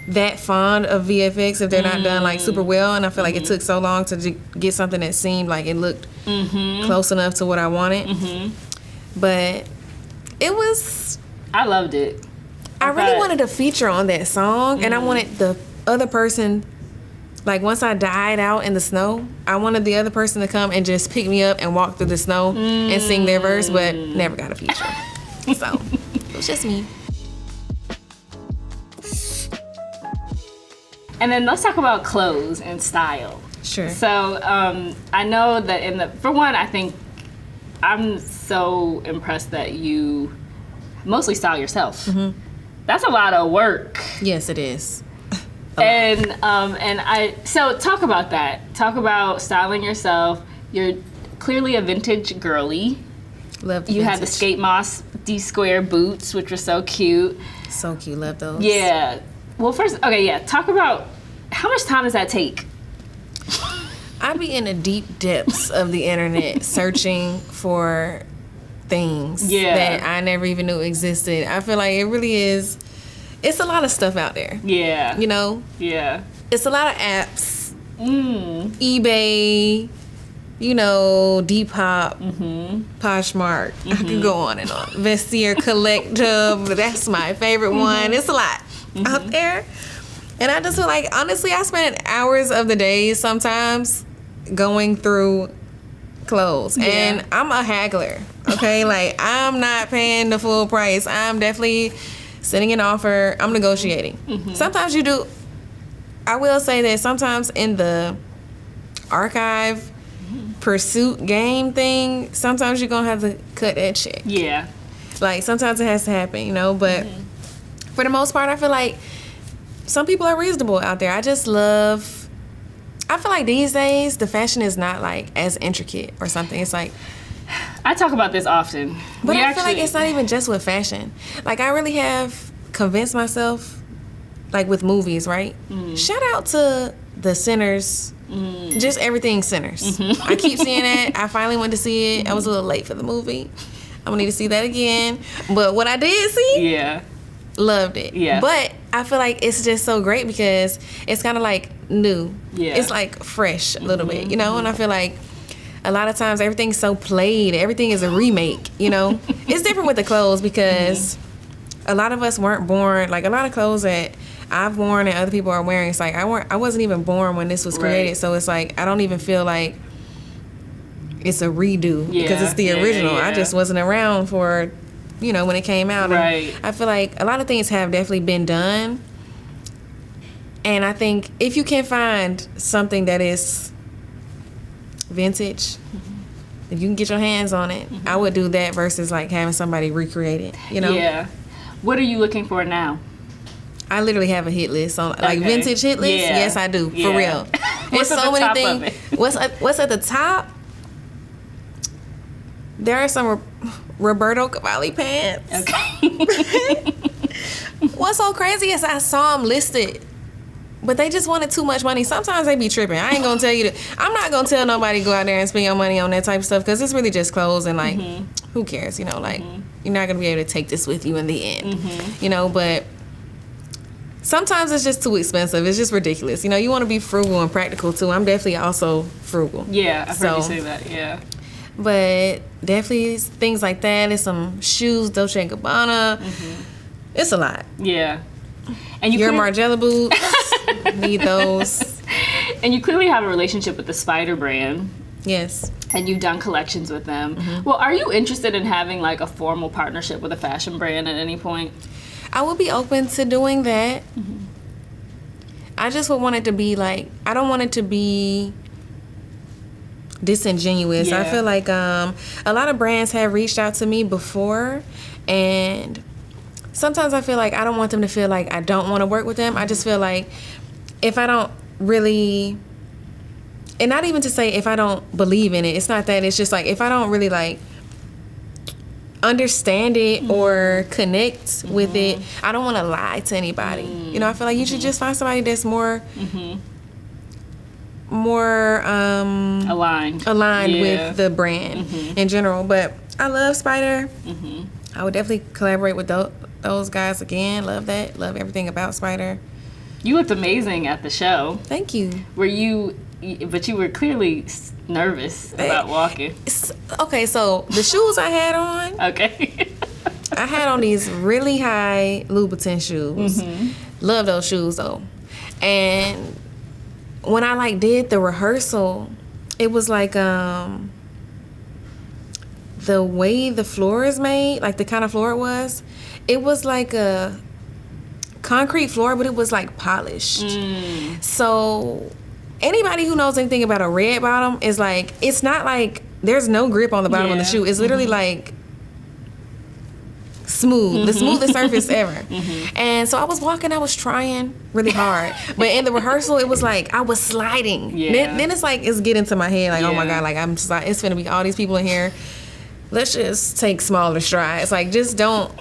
that fond of VFX if they're not done like super well, and I feel like it took so long to get something that seemed like it looked close enough to what I wanted. But it was, I loved it. I really wanted a feature on that song, and I wanted the other person, like once I died out in the snow, I wanted the other person to come and just pick me up and walk through the snow and sing their verse, but never got a feature. So it was just me. And then let's talk about clothes and style. Sure. So I know that for one, I think I'm so impressed that you mostly style yourself. That's a lot of work. Yes, it is. So talk about that. Talk about styling yourself. You're clearly a vintage girly. Love the You had the vintage. Skate Moss D-square boots, which were so cute. So cute. Love those. Yeah. Well, first, okay, yeah. Talk about how much time does that take? I be in the deep depths of the internet searching for things that I never even knew existed. I feel like it really is. It's a lot of stuff out there. Yeah. You know? Yeah. It's a lot of apps. eBay, you know, Depop, Poshmark. I could go on and on. Vestiaire Collective, that's my favorite one. It's a lot out there. And I just feel like, honestly, I spend hours of the day sometimes going through clothes. Yeah. And I'm a haggler, okay? Like, I'm not paying the full price. I'm definitely sending an offer. I'm negotiating. Sometimes you do. I will say that sometimes in the archive pursuit game thing, sometimes you're going to have to cut that check. Yeah. Like, sometimes it has to happen, you know? But for the most part, I feel like some people are reasonable out there. I just love, I feel like these days, the fashion is not, like, as intricate or something. It's like, I talk about this often. but I feel like it's not even just with fashion. Like, I really have convinced myself, like with movies, right? Shout out to the Sinners. Just everything Sinners. I keep seeing that. I finally went to see it. I was a little late for the movie. I'm gonna need to see that again. But what I did see, Yeah. loved it. Yeah. But I feel like it's just so great because it's kind of like new. Yeah. It's like fresh a little bit, you know? And I feel like a lot of times everything's so played. Everything is a remake, you know? It's different with the clothes because a lot of us weren't born, like a lot of clothes that I've worn and other people are wearing, it's like I wasn't even born when this was created. Right. So it's like I don't even feel like it's a redo because it's the Yeah, original. yeah. I just wasn't around for, you know, when it came out. Right. And I feel like a lot of things have definitely been done. And I think if you can find something that is vintage, if you can get your hands on it, I would do that versus like having somebody recreate it, you know? Yeah. What are you looking for now? I literally have a hit list on like Okay. vintage hit list. Yeah. Yes, I do, Yeah. for real. What's There's at so the top many of things. What's at the top? There are some Roberto Cavalli pants. Okay. What's so crazy is I saw them listed, but they just wanted too much money. Sometimes they be tripping. I ain't gonna tell you that. I'm not gonna tell nobody to go out there and spend your money on that type of stuff because it's really just clothes and like, who cares? You know, like you're not gonna be able to take this with you in the end. You know, but sometimes it's just too expensive. It's just ridiculous. You know, you want to be frugal and practical too. I'm definitely also frugal. Yeah, I've heard you So- say that. Yeah. But definitely things like that. There's some shoes, Dolce & Gabbana. It's a lot. Yeah. And you Your clear- Margiela boots, need those. and you clearly have a relationship with the Spider brand. Yes. And you've done collections with them. Well, are you interested in having like a formal partnership with a fashion brand at any point? I would be open to doing that. I just would want it to be like, I don't want it to be disingenuous. I Yeah. feel like a lot of brands have reached out to me before, and sometimes I feel like I don't want them to feel like I don't want to work with them. I just feel like if I don't really, and not even to say if I don't believe in it, it's not that, it's just like if I don't really like understand it or connect with it, I don't want to lie to anybody. You know, I feel like you should just find somebody that's more Aligned. aligned Yeah. with the brand in general. But I love Spider. I would definitely collaborate with those guys again. Love that. Love everything about Spider. You looked amazing at the show. Thank you. But you were clearly nervous about walking. Okay, so the shoes I had on, Okay. I had on these really high Louboutin shoes. Love those shoes though. And when I like did the rehearsal, it was like the way the floor is made, like the kind of floor it was like a concrete floor, but it was like polished. So anybody who knows anything about a red bottom is like, it's not like there's no grip on the bottom of the shoe. It's literally like smooth, the smoothest surface ever. And so I was walking, I was trying really hard, but in the rehearsal it was like I was sliding. Then it's like it's getting to my head like, oh my god, like I'm just like, it's gonna be all these people in here, let's just take smaller strides, like just don't,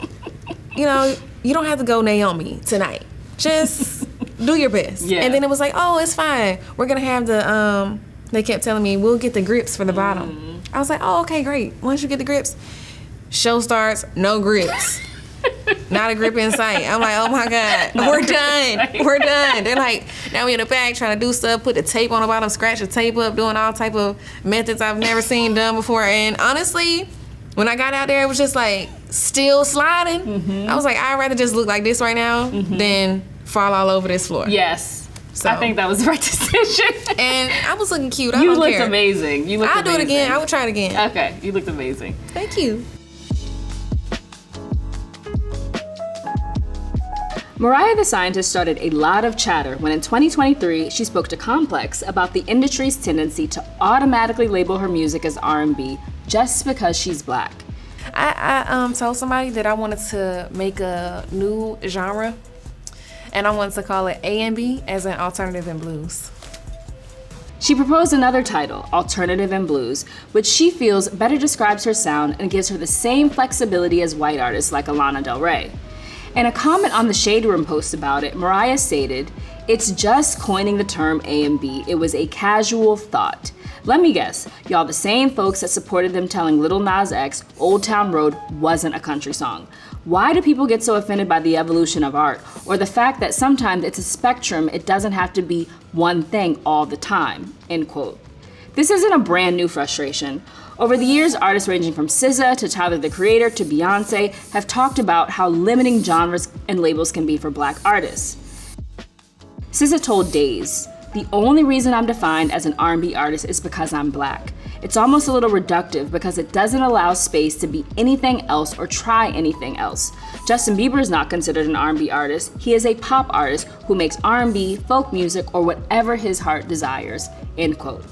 you know, you don't have to go Naomi tonight, just do your best. And then it was like, oh, it's fine, we're gonna have the they kept telling me we'll get the grips for the bottom. I was like, oh, okay, great, once you get the grips, show starts, no grips. Not a grip in sight. I'm like, oh my God, we're done. They're like, now we in the back trying to do stuff, put the tape on the bottom, scratch the tape up, doing all type of methods I've never seen done before. And honestly, when I got out there, it was just like still sliding. I was like, I'd rather just look like this right now than fall all over this floor. Yes. So, I think that was the right decision. And I was looking cute. You looked amazing. I'll do it again. I would try it again. Okay, you looked amazing. Thank you. Mariah the Scientist started a lot of chatter when in 2023 she spoke to Complex about the industry's tendency to automatically label her music as R&B just because she's black. I told somebody that I wanted to make a new genre, and I wanted to call it A&B, as in alternative and blues. She proposed another title, Alternative and Blues, which she feels better describes her sound and gives her the same flexibility as white artists like Lana Del Rey. In a comment on the Shade Room post about it, Mariah stated, "It's just coining the term A&B. It was a casual thought. Let me guess, y'all the same folks that supported them telling Lil Nas X Old Town Road wasn't a country song. Why do people get so offended by the evolution of art, or the fact that sometimes it's a spectrum, it doesn't have to be one thing all the time?" End quote. This isn't a brand new frustration. Over the years, artists ranging from SZA to Tyler the Creator to Beyonce have talked about how limiting genres and labels can be for black artists. SZA told Days, "The only reason I'm defined as an R&B artist is because I'm black. It's almost a little reductive because it doesn't allow space to be anything else or try anything else. Justin Bieber is not considered an R&B artist. He is a pop artist who makes R&B, folk music, or whatever his heart desires." End quote.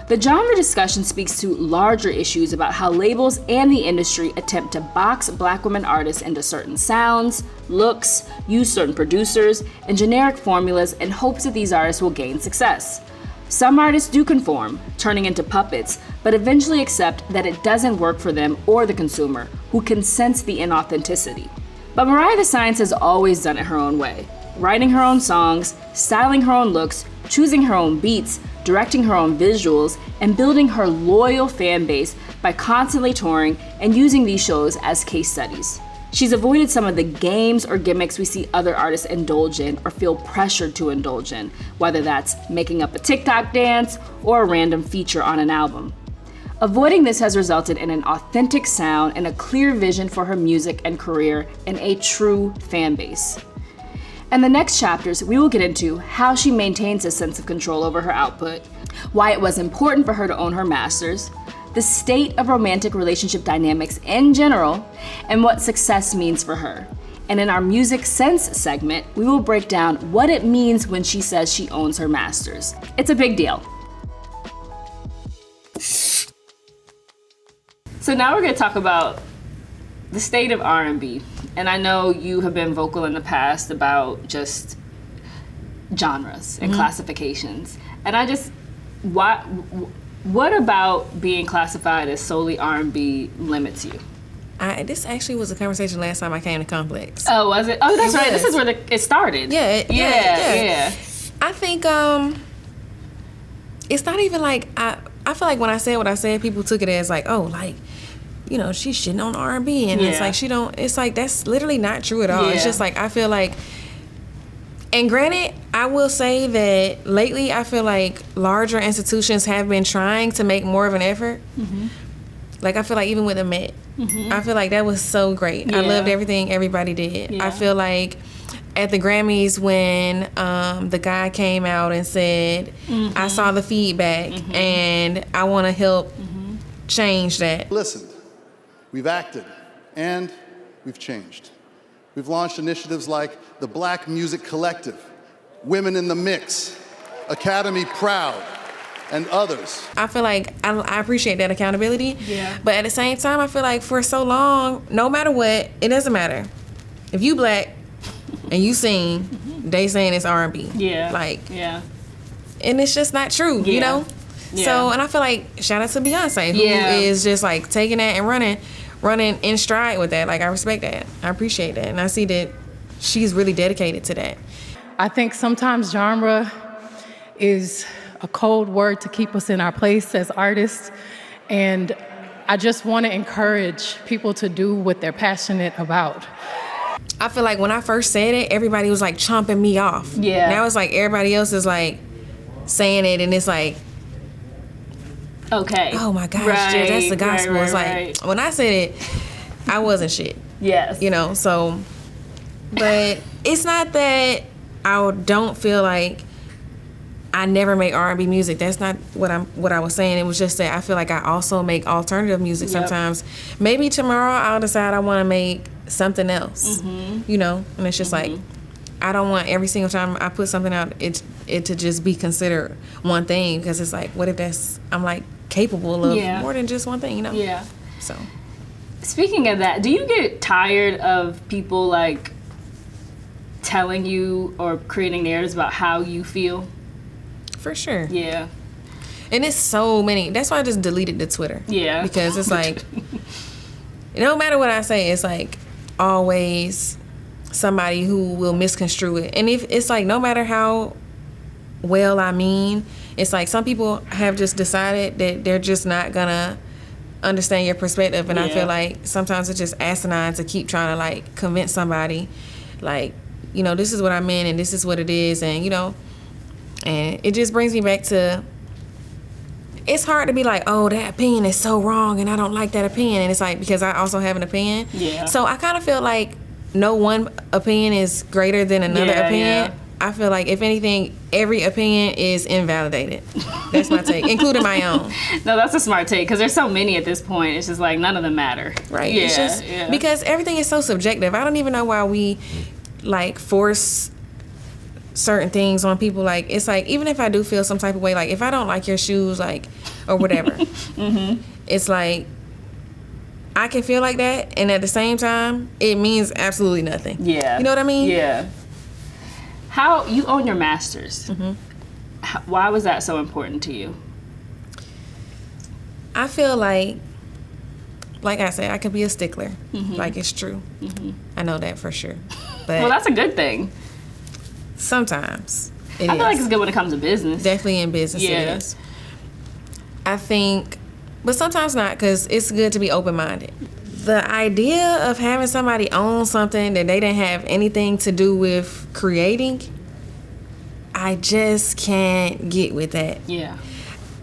The genre discussion speaks to larger issues about how labels and the industry attempt to box black women artists into certain sounds, looks, use certain producers, and generic formulas in hopes that these artists will gain success. Some artists do conform, turning into puppets, but eventually accept that it doesn't work for them or the consumer, who can sense the inauthenticity. But Mariah the Scientist has always done it her own way, writing her own songs, styling her own looks, choosing her own beats, directing her own visuals, and building her loyal fan base by constantly touring and using these shows as case studies. She's avoided some of the games or gimmicks we see other artists indulge in or feel pressured to indulge in, whether that's making up a TikTok dance or a random feature on an album. Avoiding this has resulted in an authentic sound and a clear vision for her music and career and a true fan base. In the next chapters, we will get into how she maintains a sense of control over her output, why it was important for her to own her masters, the state of romantic relationship dynamics in general, and what success means for her. And in our Music Sense segment, we will break down what it means when she says she owns her masters. It's a big deal. So now we're gonna talk about the state of R&B. And I know you have been vocal in the past about just genres and classifications. And I just, what about being classified as solely R&B limits you? This actually was a conversation last time I came to Complex. Oh, was it? Oh, that's right. This is where it started. Yeah. I think it's not even like, I feel like when I said what I said, people took it as like, oh, like, you know, she's shitting on R&B, and it's like that's literally not true at all. It's just like, I feel like And granted, I will say that lately I feel like larger institutions have been trying to make more of an effort. Like, I feel like even with the Met, I feel like that was so great. I loved everything everybody did. I feel like at the Grammys when the guy came out and said, I saw the feedback and I want to help change that. Listened, we've acted, and we've changed. We've launched initiatives like the Black Music Collective, Women in the Mix, Academy Proud, and others. I feel like I appreciate that accountability. But at the same time, I feel like for so long, no matter what, it doesn't matter. If you black and you sing, they saying it's R&B. And it's just not true, you know? So, and I feel like, shout out to Beyonce, who is just like taking that and running in stride with that. Like, I respect that. I appreciate that. And I see that she's really dedicated to that. I think sometimes genre is a cold word to keep us in our place as artists. And I just want to encourage people to do what they're passionate about. I feel like when I first said it, everybody was like chomping me off. Now it's like everybody else is like saying it, and it's like, okay. Oh my gosh, that's the gospel. It's like, when I said it, I wasn't shit. Yes. You know, so, but it's not that I don't feel like I never make R&B music. That's not what I was saying. It was just that I feel like I also make alternative music sometimes. Maybe tomorrow I'll decide I want to make something else. You know, and it's just like, I don't want every single time I put something out it to just be considered one thing, because it's like, what if I'm like capable of more than just one thing, you know? So, speaking of that, do you get tired of people like telling you or creating narratives about how you feel? For sure. Yeah. And it's so many. That's why I just deleted the Twitter. Yeah. Because it's like, no matter what I say, it's like always somebody who will misconstrue it. And if it's like, no matter how well I mean, it's like some people have just decided that they're just not gonna understand your perspective. And I feel like sometimes it's just asinine to keep trying to like convince somebody, like, you know, this is what I meant and this is what it is, and you know. And it just brings me back to, it's hard to be like, oh, that opinion is so wrong and I don't like that opinion. And it's like, because I also have an opinion. So I kind of feel like no one opinion is greater than another opinion. I feel like, if anything, every opinion is invalidated. That's my take, including my own. No, that's a smart take, because there's so many at this point. It's just like, none of them matter. Right. It's just, because everything is so subjective. I don't even know why we like force certain things on people. Like, it's like, even if I do feel some type of way, like if I don't like your shoes, like, or whatever, it's like, I can feel like that, and at the same time it means absolutely nothing. You know what I mean? How you own your masters? Why was that so important to you? I feel like I said, I could be a stickler. Like, it's true. I know that for sure. But well, that's a good thing. Sometimes it I feel like it's good when it comes to business. Definitely in business it is. I think, but sometimes not, because it's good to be open-minded. The idea of having somebody own something that they didn't have anything to do with creating, I just can't get with that.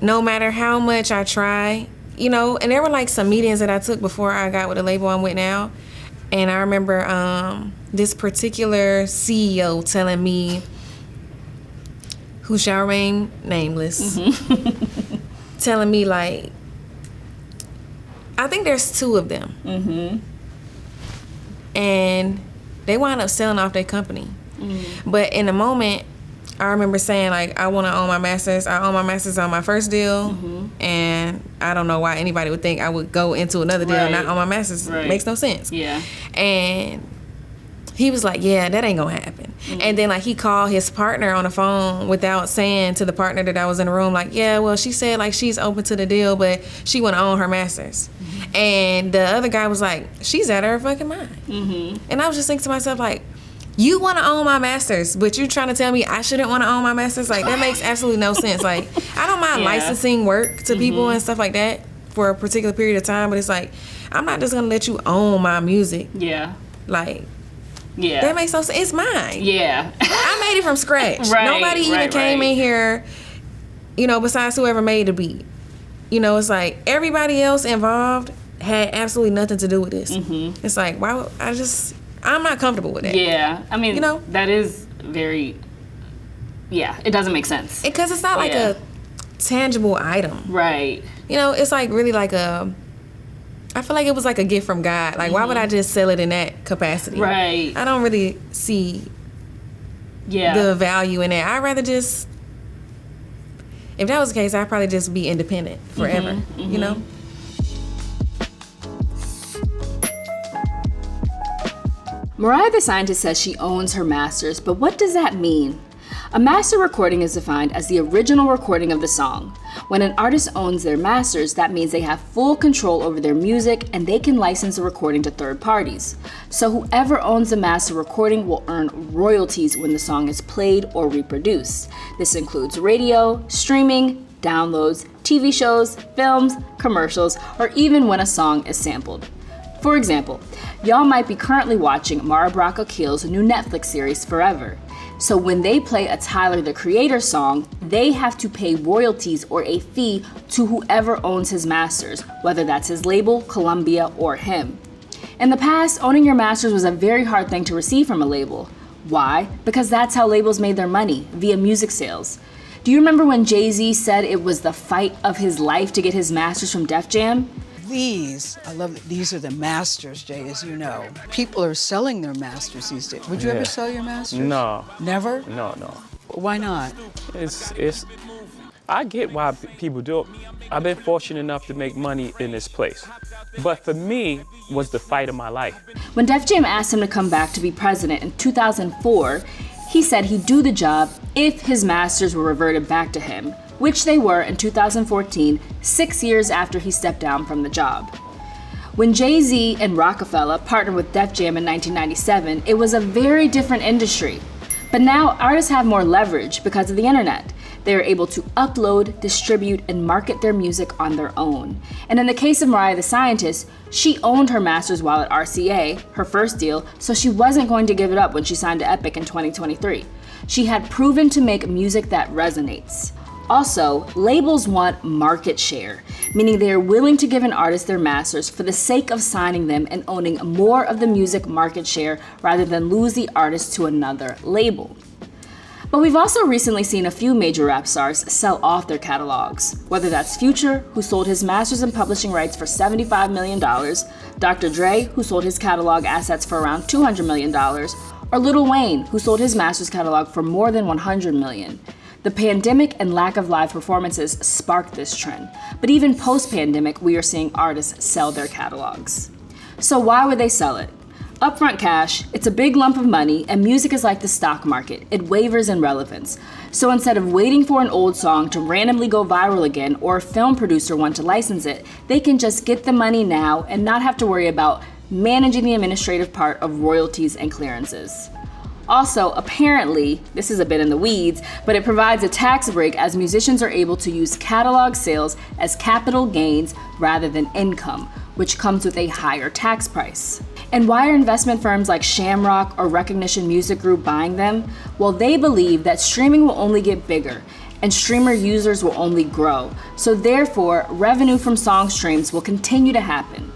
No matter how much I try, you know, and there were like some meetings that I took before I got with the label I'm with now. And I remember this particular CEO telling me, who shall remain nameless, telling me like, I think there's two of them. And they wound up selling off their company. But in the moment, I remember saying like, I want to own my masters. I own my masters on my first deal. And I don't know why anybody would think I would go into another deal and not own my masters. Makes no sense. And he was like, yeah, that ain't gonna happen. And then like he called his partner on the phone without saying to the partner that I was in the room, like, yeah, well, she said like she's open to the deal, but she wanna own her masters. And the other guy was like, she's out of her fucking mind. And I was just thinking to myself, like, you want to own my masters, but you're trying to tell me I shouldn't want to own my masters? Like, that makes absolutely no sense. Like, I don't mind licensing work to people and stuff like that for a particular period of time, but it's like, I'm not just going to let you own my music. Like, that makes no sense. It's mine. I made it from scratch. Right, Nobody even came in here, besides whoever made the beat. It's like everybody else involved had absolutely nothing to do with this. Mm-hmm. It's like, why would I'm not comfortable with that. Yeah, I mean, that is very, it doesn't make sense. Because it's not like a tangible item. Right. It's like really like I feel like it was like a gift from God. Like, why would I just sell it in that capacity? Right. I don't really see the value in it. I'd rather just, if that was the case, I'd probably just be independent forever, Mariah the Scientist says she owns her masters, but what does that mean? A master recording is defined as the original recording of the song. When an artist owns their masters, that means they have full control over their music and they can license the recording to third parties. So whoever owns the master recording will earn royalties when the song is played or reproduced. This includes radio, streaming, downloads, TV shows, films, commercials, or even when a song is sampled. For example, y'all might be currently watching Mara Brock Akil's new Netflix series, Forever. So when they play a Tyler, the Creator song, they have to pay royalties or a fee to whoever owns his masters, whether that's his label, Columbia, or him. In the past, owning your masters was a very hard thing to receive from a label. Why? Because that's how labels made their money, via music sales. Do you remember when Jay-Z said it was the fight of his life to get his masters from Def Jam? I love that these are the masters, Jay, as you know. People are selling their masters these days. Would you ever sell your masters? No. Never? No. Why not? I get why people do it. I've been fortunate enough to make money in this place. But for me, was the fight of my life. When Def Jam asked him to come back to be president in 2004, he said he'd do the job if his masters were reverted back to him, which they were in 2014, 6 years after he stepped down from the job. When Jay-Z and Rockefeller partnered with Def Jam in 1997, it was a very different industry. But now artists have more leverage because of the internet. They are able to upload, distribute, and market their music on their own. And in the case of Mariah the Scientist, she owned her masters while at RCA, her first deal, so she wasn't going to give it up when she signed to Epic in 2023. She had proven to make music that resonates. Also, labels want market share, meaning they are willing to give an artist their masters for the sake of signing them and owning more of the music market share rather than lose the artist to another label. But we've also recently seen a few major rap stars sell off their catalogs, whether that's Future, who sold his masters and publishing rights for $75 million, Dr. Dre, who sold his catalog assets for around $200 million, or Lil Wayne, who sold his masters catalog for more than $100 million. The pandemic and lack of live performances sparked this trend, but even post-pandemic, we are seeing artists sell their catalogs. So why would they sell it? Upfront cash, it's a big lump of money, and music is like the stock market. It wavers in relevance. So instead of waiting for an old song to randomly go viral again or a film producer want to license it, they can just get the money now and not have to worry about managing the administrative part of royalties and clearances. Also, apparently, this is a bit in the weeds, but it provides a tax break as musicians are able to use catalog sales as capital gains rather than income, which comes with a higher tax price. And why are investment firms like Shamrock or Recognition Music Group buying them? Well, they believe that streaming will only get bigger and streamer users will only grow. So therefore, revenue from song streams will continue to happen.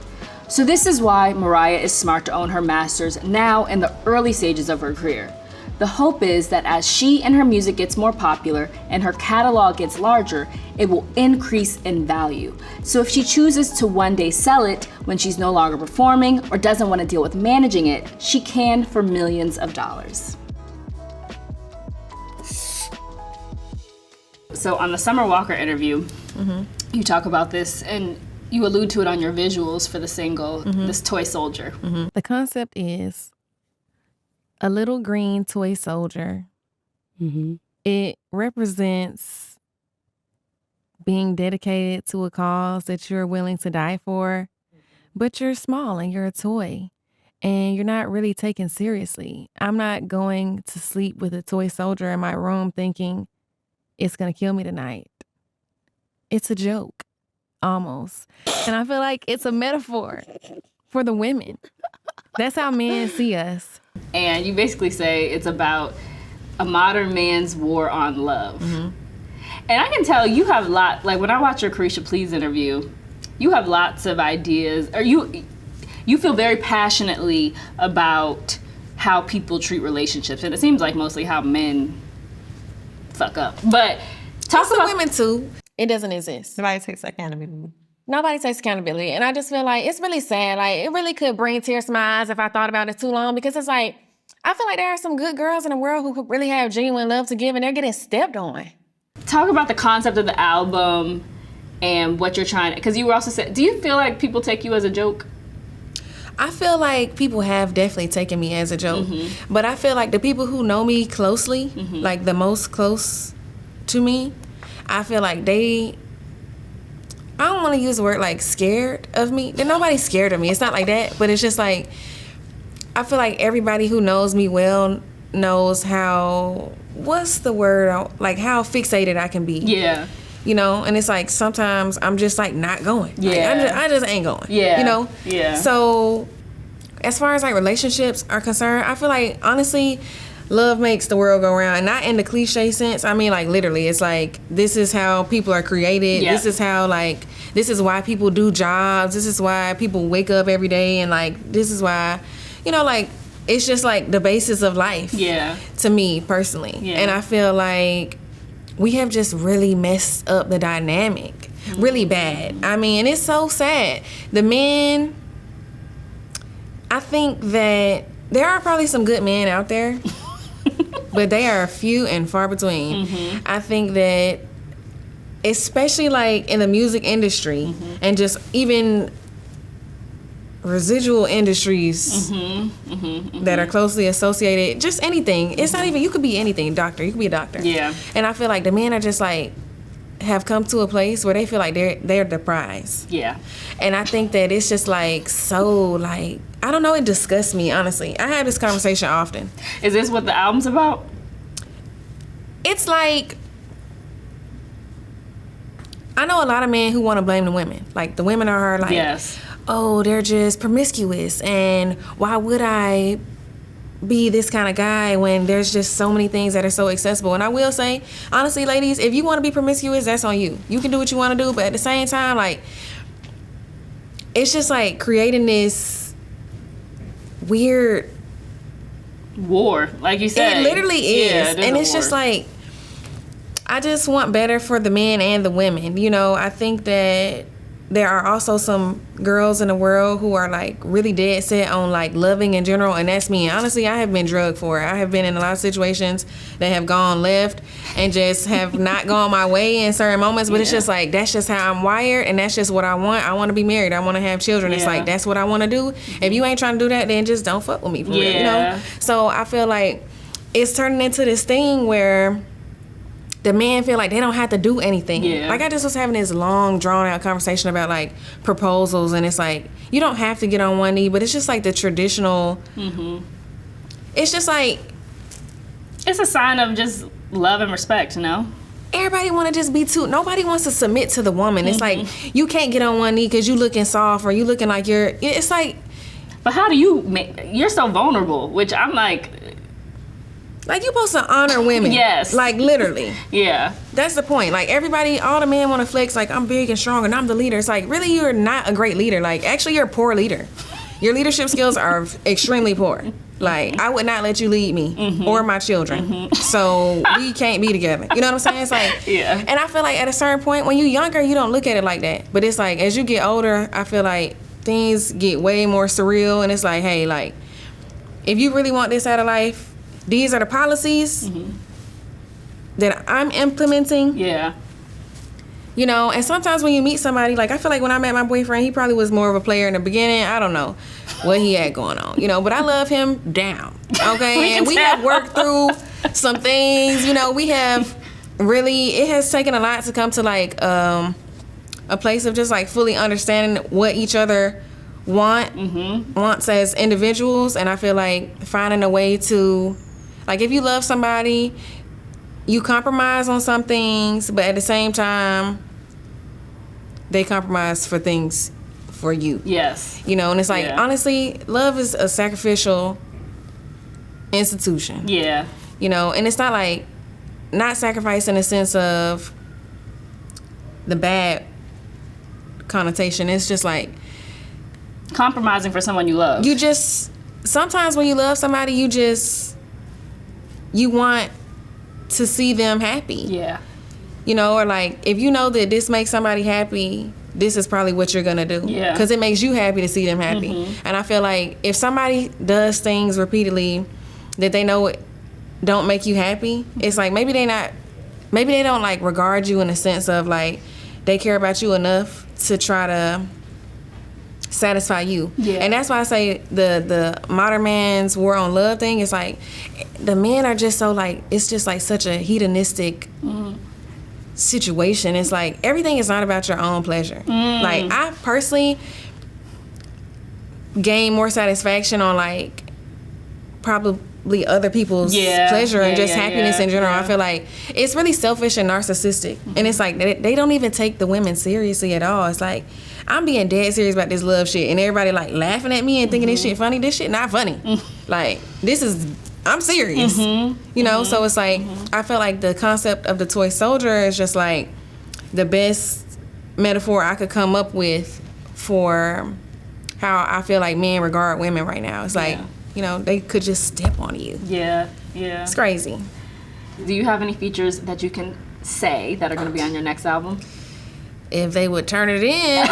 So this is why Mariah is smart to own her masters now in the early stages of her career. The hope is that as she and her music gets more popular and her catalog gets larger, it will increase in value. So if she chooses to one day sell it when she's no longer performing or doesn't want to deal with managing it, she can for millions of dollars. So on the Summer Walker interview, you talk about this and you allude to it on your visuals for the single, this toy soldier. The concept is a little green toy soldier. It represents being dedicated to a cause that you're willing to die for, but you're small and you're a toy and you're not really taken seriously. I'm not going to sleep with a toy soldier in my room thinking it's going to kill me tonight. It's a joke. Almost. And I feel like it's a metaphor for the women. That's how men see us. And you basically say it's about A Modern Man's War on Love. And I can tell you have like when I watch your Carisha Please interview, you have lots of ideas, or you feel very passionately about how people treat relationships, and it seems like mostly how men fuck up. But talk about women too. It doesn't exist. Nobody takes accountability. Nobody takes accountability. And I just feel like it's really sad. Like, it really could bring tears to my eyes if I thought about it too long, because it's like, I feel like there are some good girls in the world who really have genuine love to give, and they're getting stepped on. Talk about the concept of the album and what you're trying to, because you were also saying, do you feel like people take you as a joke? I feel like people have definitely taken me as a joke, but I feel like the people who know me closely, like the most close to me, I feel like I don't want to use the word like scared of me. Nobody's scared of me. It's not like that, but it's just like, I feel like everybody who knows me well knows how, what's the word, like how fixated I can be. Yeah. You know, and it's like sometimes I'm just like not going. Yeah. Like, I just ain't going. Yeah. You know? Yeah. So as far as like relationships are concerned, I feel like honestly, love makes the world go round. And not in the cliche sense. I mean, like literally, it's like this is how people are created. Yeah. This is how like, this is why people do jobs. This is why people wake up every day, and like this is why, you know, like it's just like the basis of life. Yeah. To me personally. Yeah. And I feel like we have just really messed up the dynamic really bad. I mean, it's so sad. The men, I think that there are probably some good men out there, but they are few and far between. I think that especially like in the music industry and just even residual industries that are closely associated, just anything. It's not even, you could be anything, doctor. You could be a doctor. Yeah. And I feel like the men are just like, have come to a place where they feel like they're the prize. Yeah. And I think that it's just like, so like, I don't know, it disgusts me, honestly. I have this conversation often. Is this what the album's about? It's like, I know a lot of men who want to blame the women. Like, the women are like, yes, oh, they're just promiscuous, and why would I be this kind of guy when there's just so many things that are so accessible? And I will say, honestly, ladies, if you want to be promiscuous, that's on you. You can do what you want to do, but at the same time, like, it's just like creating this weird war, like you said. It literally is. Yeah, and it's just like, I just want better for the men and the women. You know, I think that there are also some girls in the world who are like really dead set on like loving in general, and that's me. Honestly, I have been drugged for it. I have been in a lot of situations that have gone left and just have not gone my way in certain moments, but it's just like, that's just how I'm wired, and that's just what I want. I want to be married. I want to have children. It's like, that's what I want to do. If you ain't trying to do that, then just don't fuck with me for real, you know? So I feel like it's turning into this thing where the men feel like they don't have to do anything. Yeah. Like, I just was having this long, drawn-out conversation about, like, proposals, and it's like, you don't have to get on one knee, but it's just, like, the traditional... It's just, like... It's a sign of just love and respect, you know? Everybody want to just be too... Nobody wants to submit to the woman. It's like, you can't get on one knee because you looking soft, or you looking like you're... It's like... But how do you make... You're so vulnerable, which I'm like... Like, you're supposed to honor women. Yes. Like, literally. Yeah. That's the point. Like, everybody, all the men want to flex, like, I'm big and strong and I'm the leader. It's like, really, you're not a great leader. Like, actually, you're a poor leader. Your leadership skills are extremely poor. Like, I would not let you lead me or my children. So, we can't be together. You know what I'm saying? It's like, yeah. And I feel like at a certain point, when you're younger, you don't look at it like that. But it's like, as you get older, I feel like things get way more surreal. And it's like, hey, like, if you really want this out of life, these are the policies that I'm implementing. Yeah. You know, and sometimes when you meet somebody, like, I feel like when I met my boyfriend, he probably was more of a player in the beginning. I don't know what he had going on, you know, but I love him down, okay? And we have worked through some things, you know, we have really, it has taken a lot to come to, like, a place of just, like, fully understanding what each other wants as individuals. And I feel like finding a way to, like, if you love somebody, you compromise on some things, but at the same time, they compromise for things for you. Yes. You know, and it's like, honestly, love is a sacrificial institution. Yeah. you know, and it's not like, not sacrifice in the sense of the bad connotation. It's just like compromising for someone you love. You just, sometimes when you love somebody, you want to see them happy. Yeah. You know, or like, if you know that this makes somebody happy, this is probably what you're gonna do. Yeah. Because it makes you happy to see them happy. And I feel like if somebody does things repeatedly that they know don't make you happy, it's like maybe they don't like regard you in the sense of like they care about you enough to try to satisfy you. Yeah. And that's why I say the modern man's war on love thing is like, the men are just so like, it's just like such a hedonistic situation. It's like everything is not about your own pleasure. Like I personally gain more satisfaction on like probably other people's pleasure and just happiness in general. I feel like it's really selfish and narcissistic. And it's like they don't even take the women seriously at all. It's like, I'm being dead serious about this love shit and everybody like laughing at me and thinking this shit funny. This shit not funny. Like, I'm serious. You know, so it's like, I feel like the concept of the toy soldier is just like the best metaphor I could come up with for how I feel like men regard women right now. It's like, you know, they could just step on you. Yeah. It's crazy. Do you have any features that you can say that are going to be on your next album? If they would turn it in.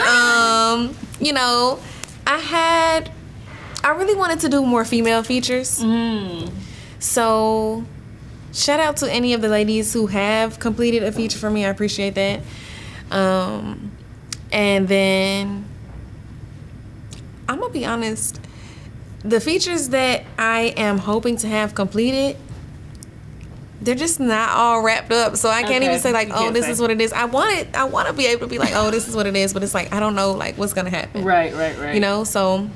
You know, I really wanted to do more female features. So shout out to any of the ladies who have completed a feature for me. I appreciate that. And then I'm gonna be honest, the features that I am hoping to have completed, they're just not all wrapped up. So I can't even say like, oh, this is what it is. I want to be able to be like, oh, this is what it is. But it's like, I don't know like what's gonna happen. Right. You know, so.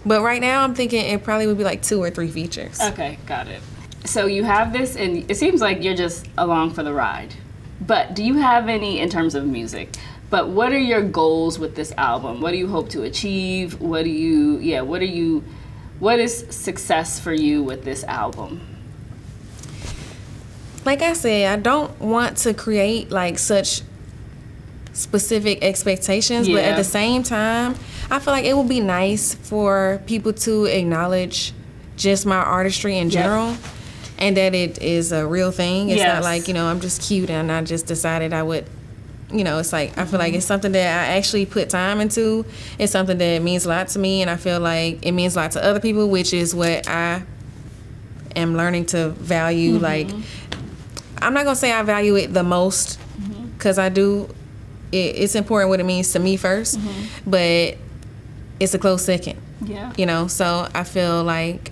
But right now, I'm thinking it probably would be like 2 or 3 features. Okay, got it. So you have this, and it seems like you're just along for the ride. But do you have any, in terms of music, but what are your goals with this album? What do you hope to achieve? What is success for you with this album? Like I said, I don't want to create like such specific expectations, but at the same time, I feel like it would be nice for people to acknowledge just my artistry in general and that it is a real thing. It's not like, you know, I'm just cute and I just decided I would, you know, it's like, I feel like it's something that I actually put time into. It's something that means a lot to me, and I feel like it means a lot to other people, which is what I am learning to value. Like, I'm not gonna say I value it the most, because I do. It's important what it means to me first, but it's a close second. You know, so I feel like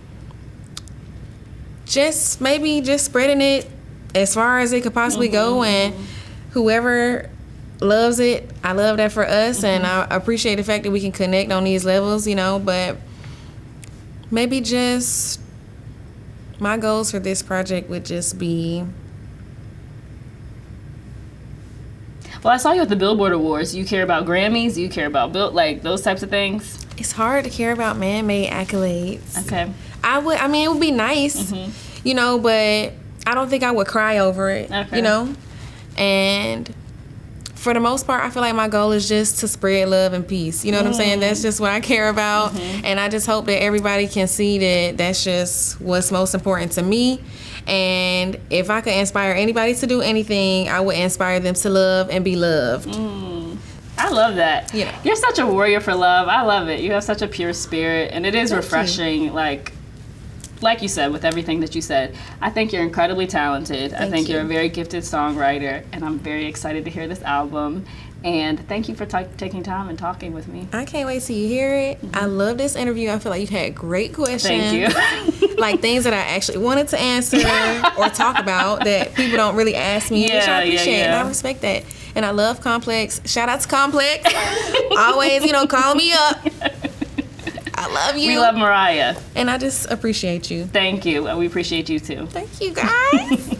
just spreading it as far as it could possibly go, and whoever loves it, I love that for us, and I appreciate the fact that we can connect on these levels, you know, but maybe just my goals for this project would just be... Well, I saw you at the Billboard Awards. Do you care about Grammys? Do you care about like those types of things? It's hard to care about man-made accolades. Okay. I mean, it would be nice, you know, but I don't think I would cry over it, you know? And for the most part, I feel like my goal is just to spread love and peace. You know what I'm saying? That's just what I care about. And I just hope that everybody can see that that's just what's most important to me. And if I could inspire anybody to do anything, I would inspire them to love and be loved. I love that. Yeah. You're such a warrior for love. I love it. You have such a pure spirit, and it is Thank refreshing. You. Like you said, with everything that you said, I think you're incredibly talented. I think you're a very gifted songwriter, and I'm very excited to hear this album. And thank you for taking time and talking with me. I can't wait till you hear it. I love this interview. I feel like you've had great questions. Thank you. Like things that I actually wanted to answer or talk about that people don't really ask me, which I appreciate. And I respect that. And I love Complex. Shout out to Complex. Always, you know, call me up. I love you. We love Mariah. And I just appreciate you. Thank you. We appreciate you too. Thank you, guys.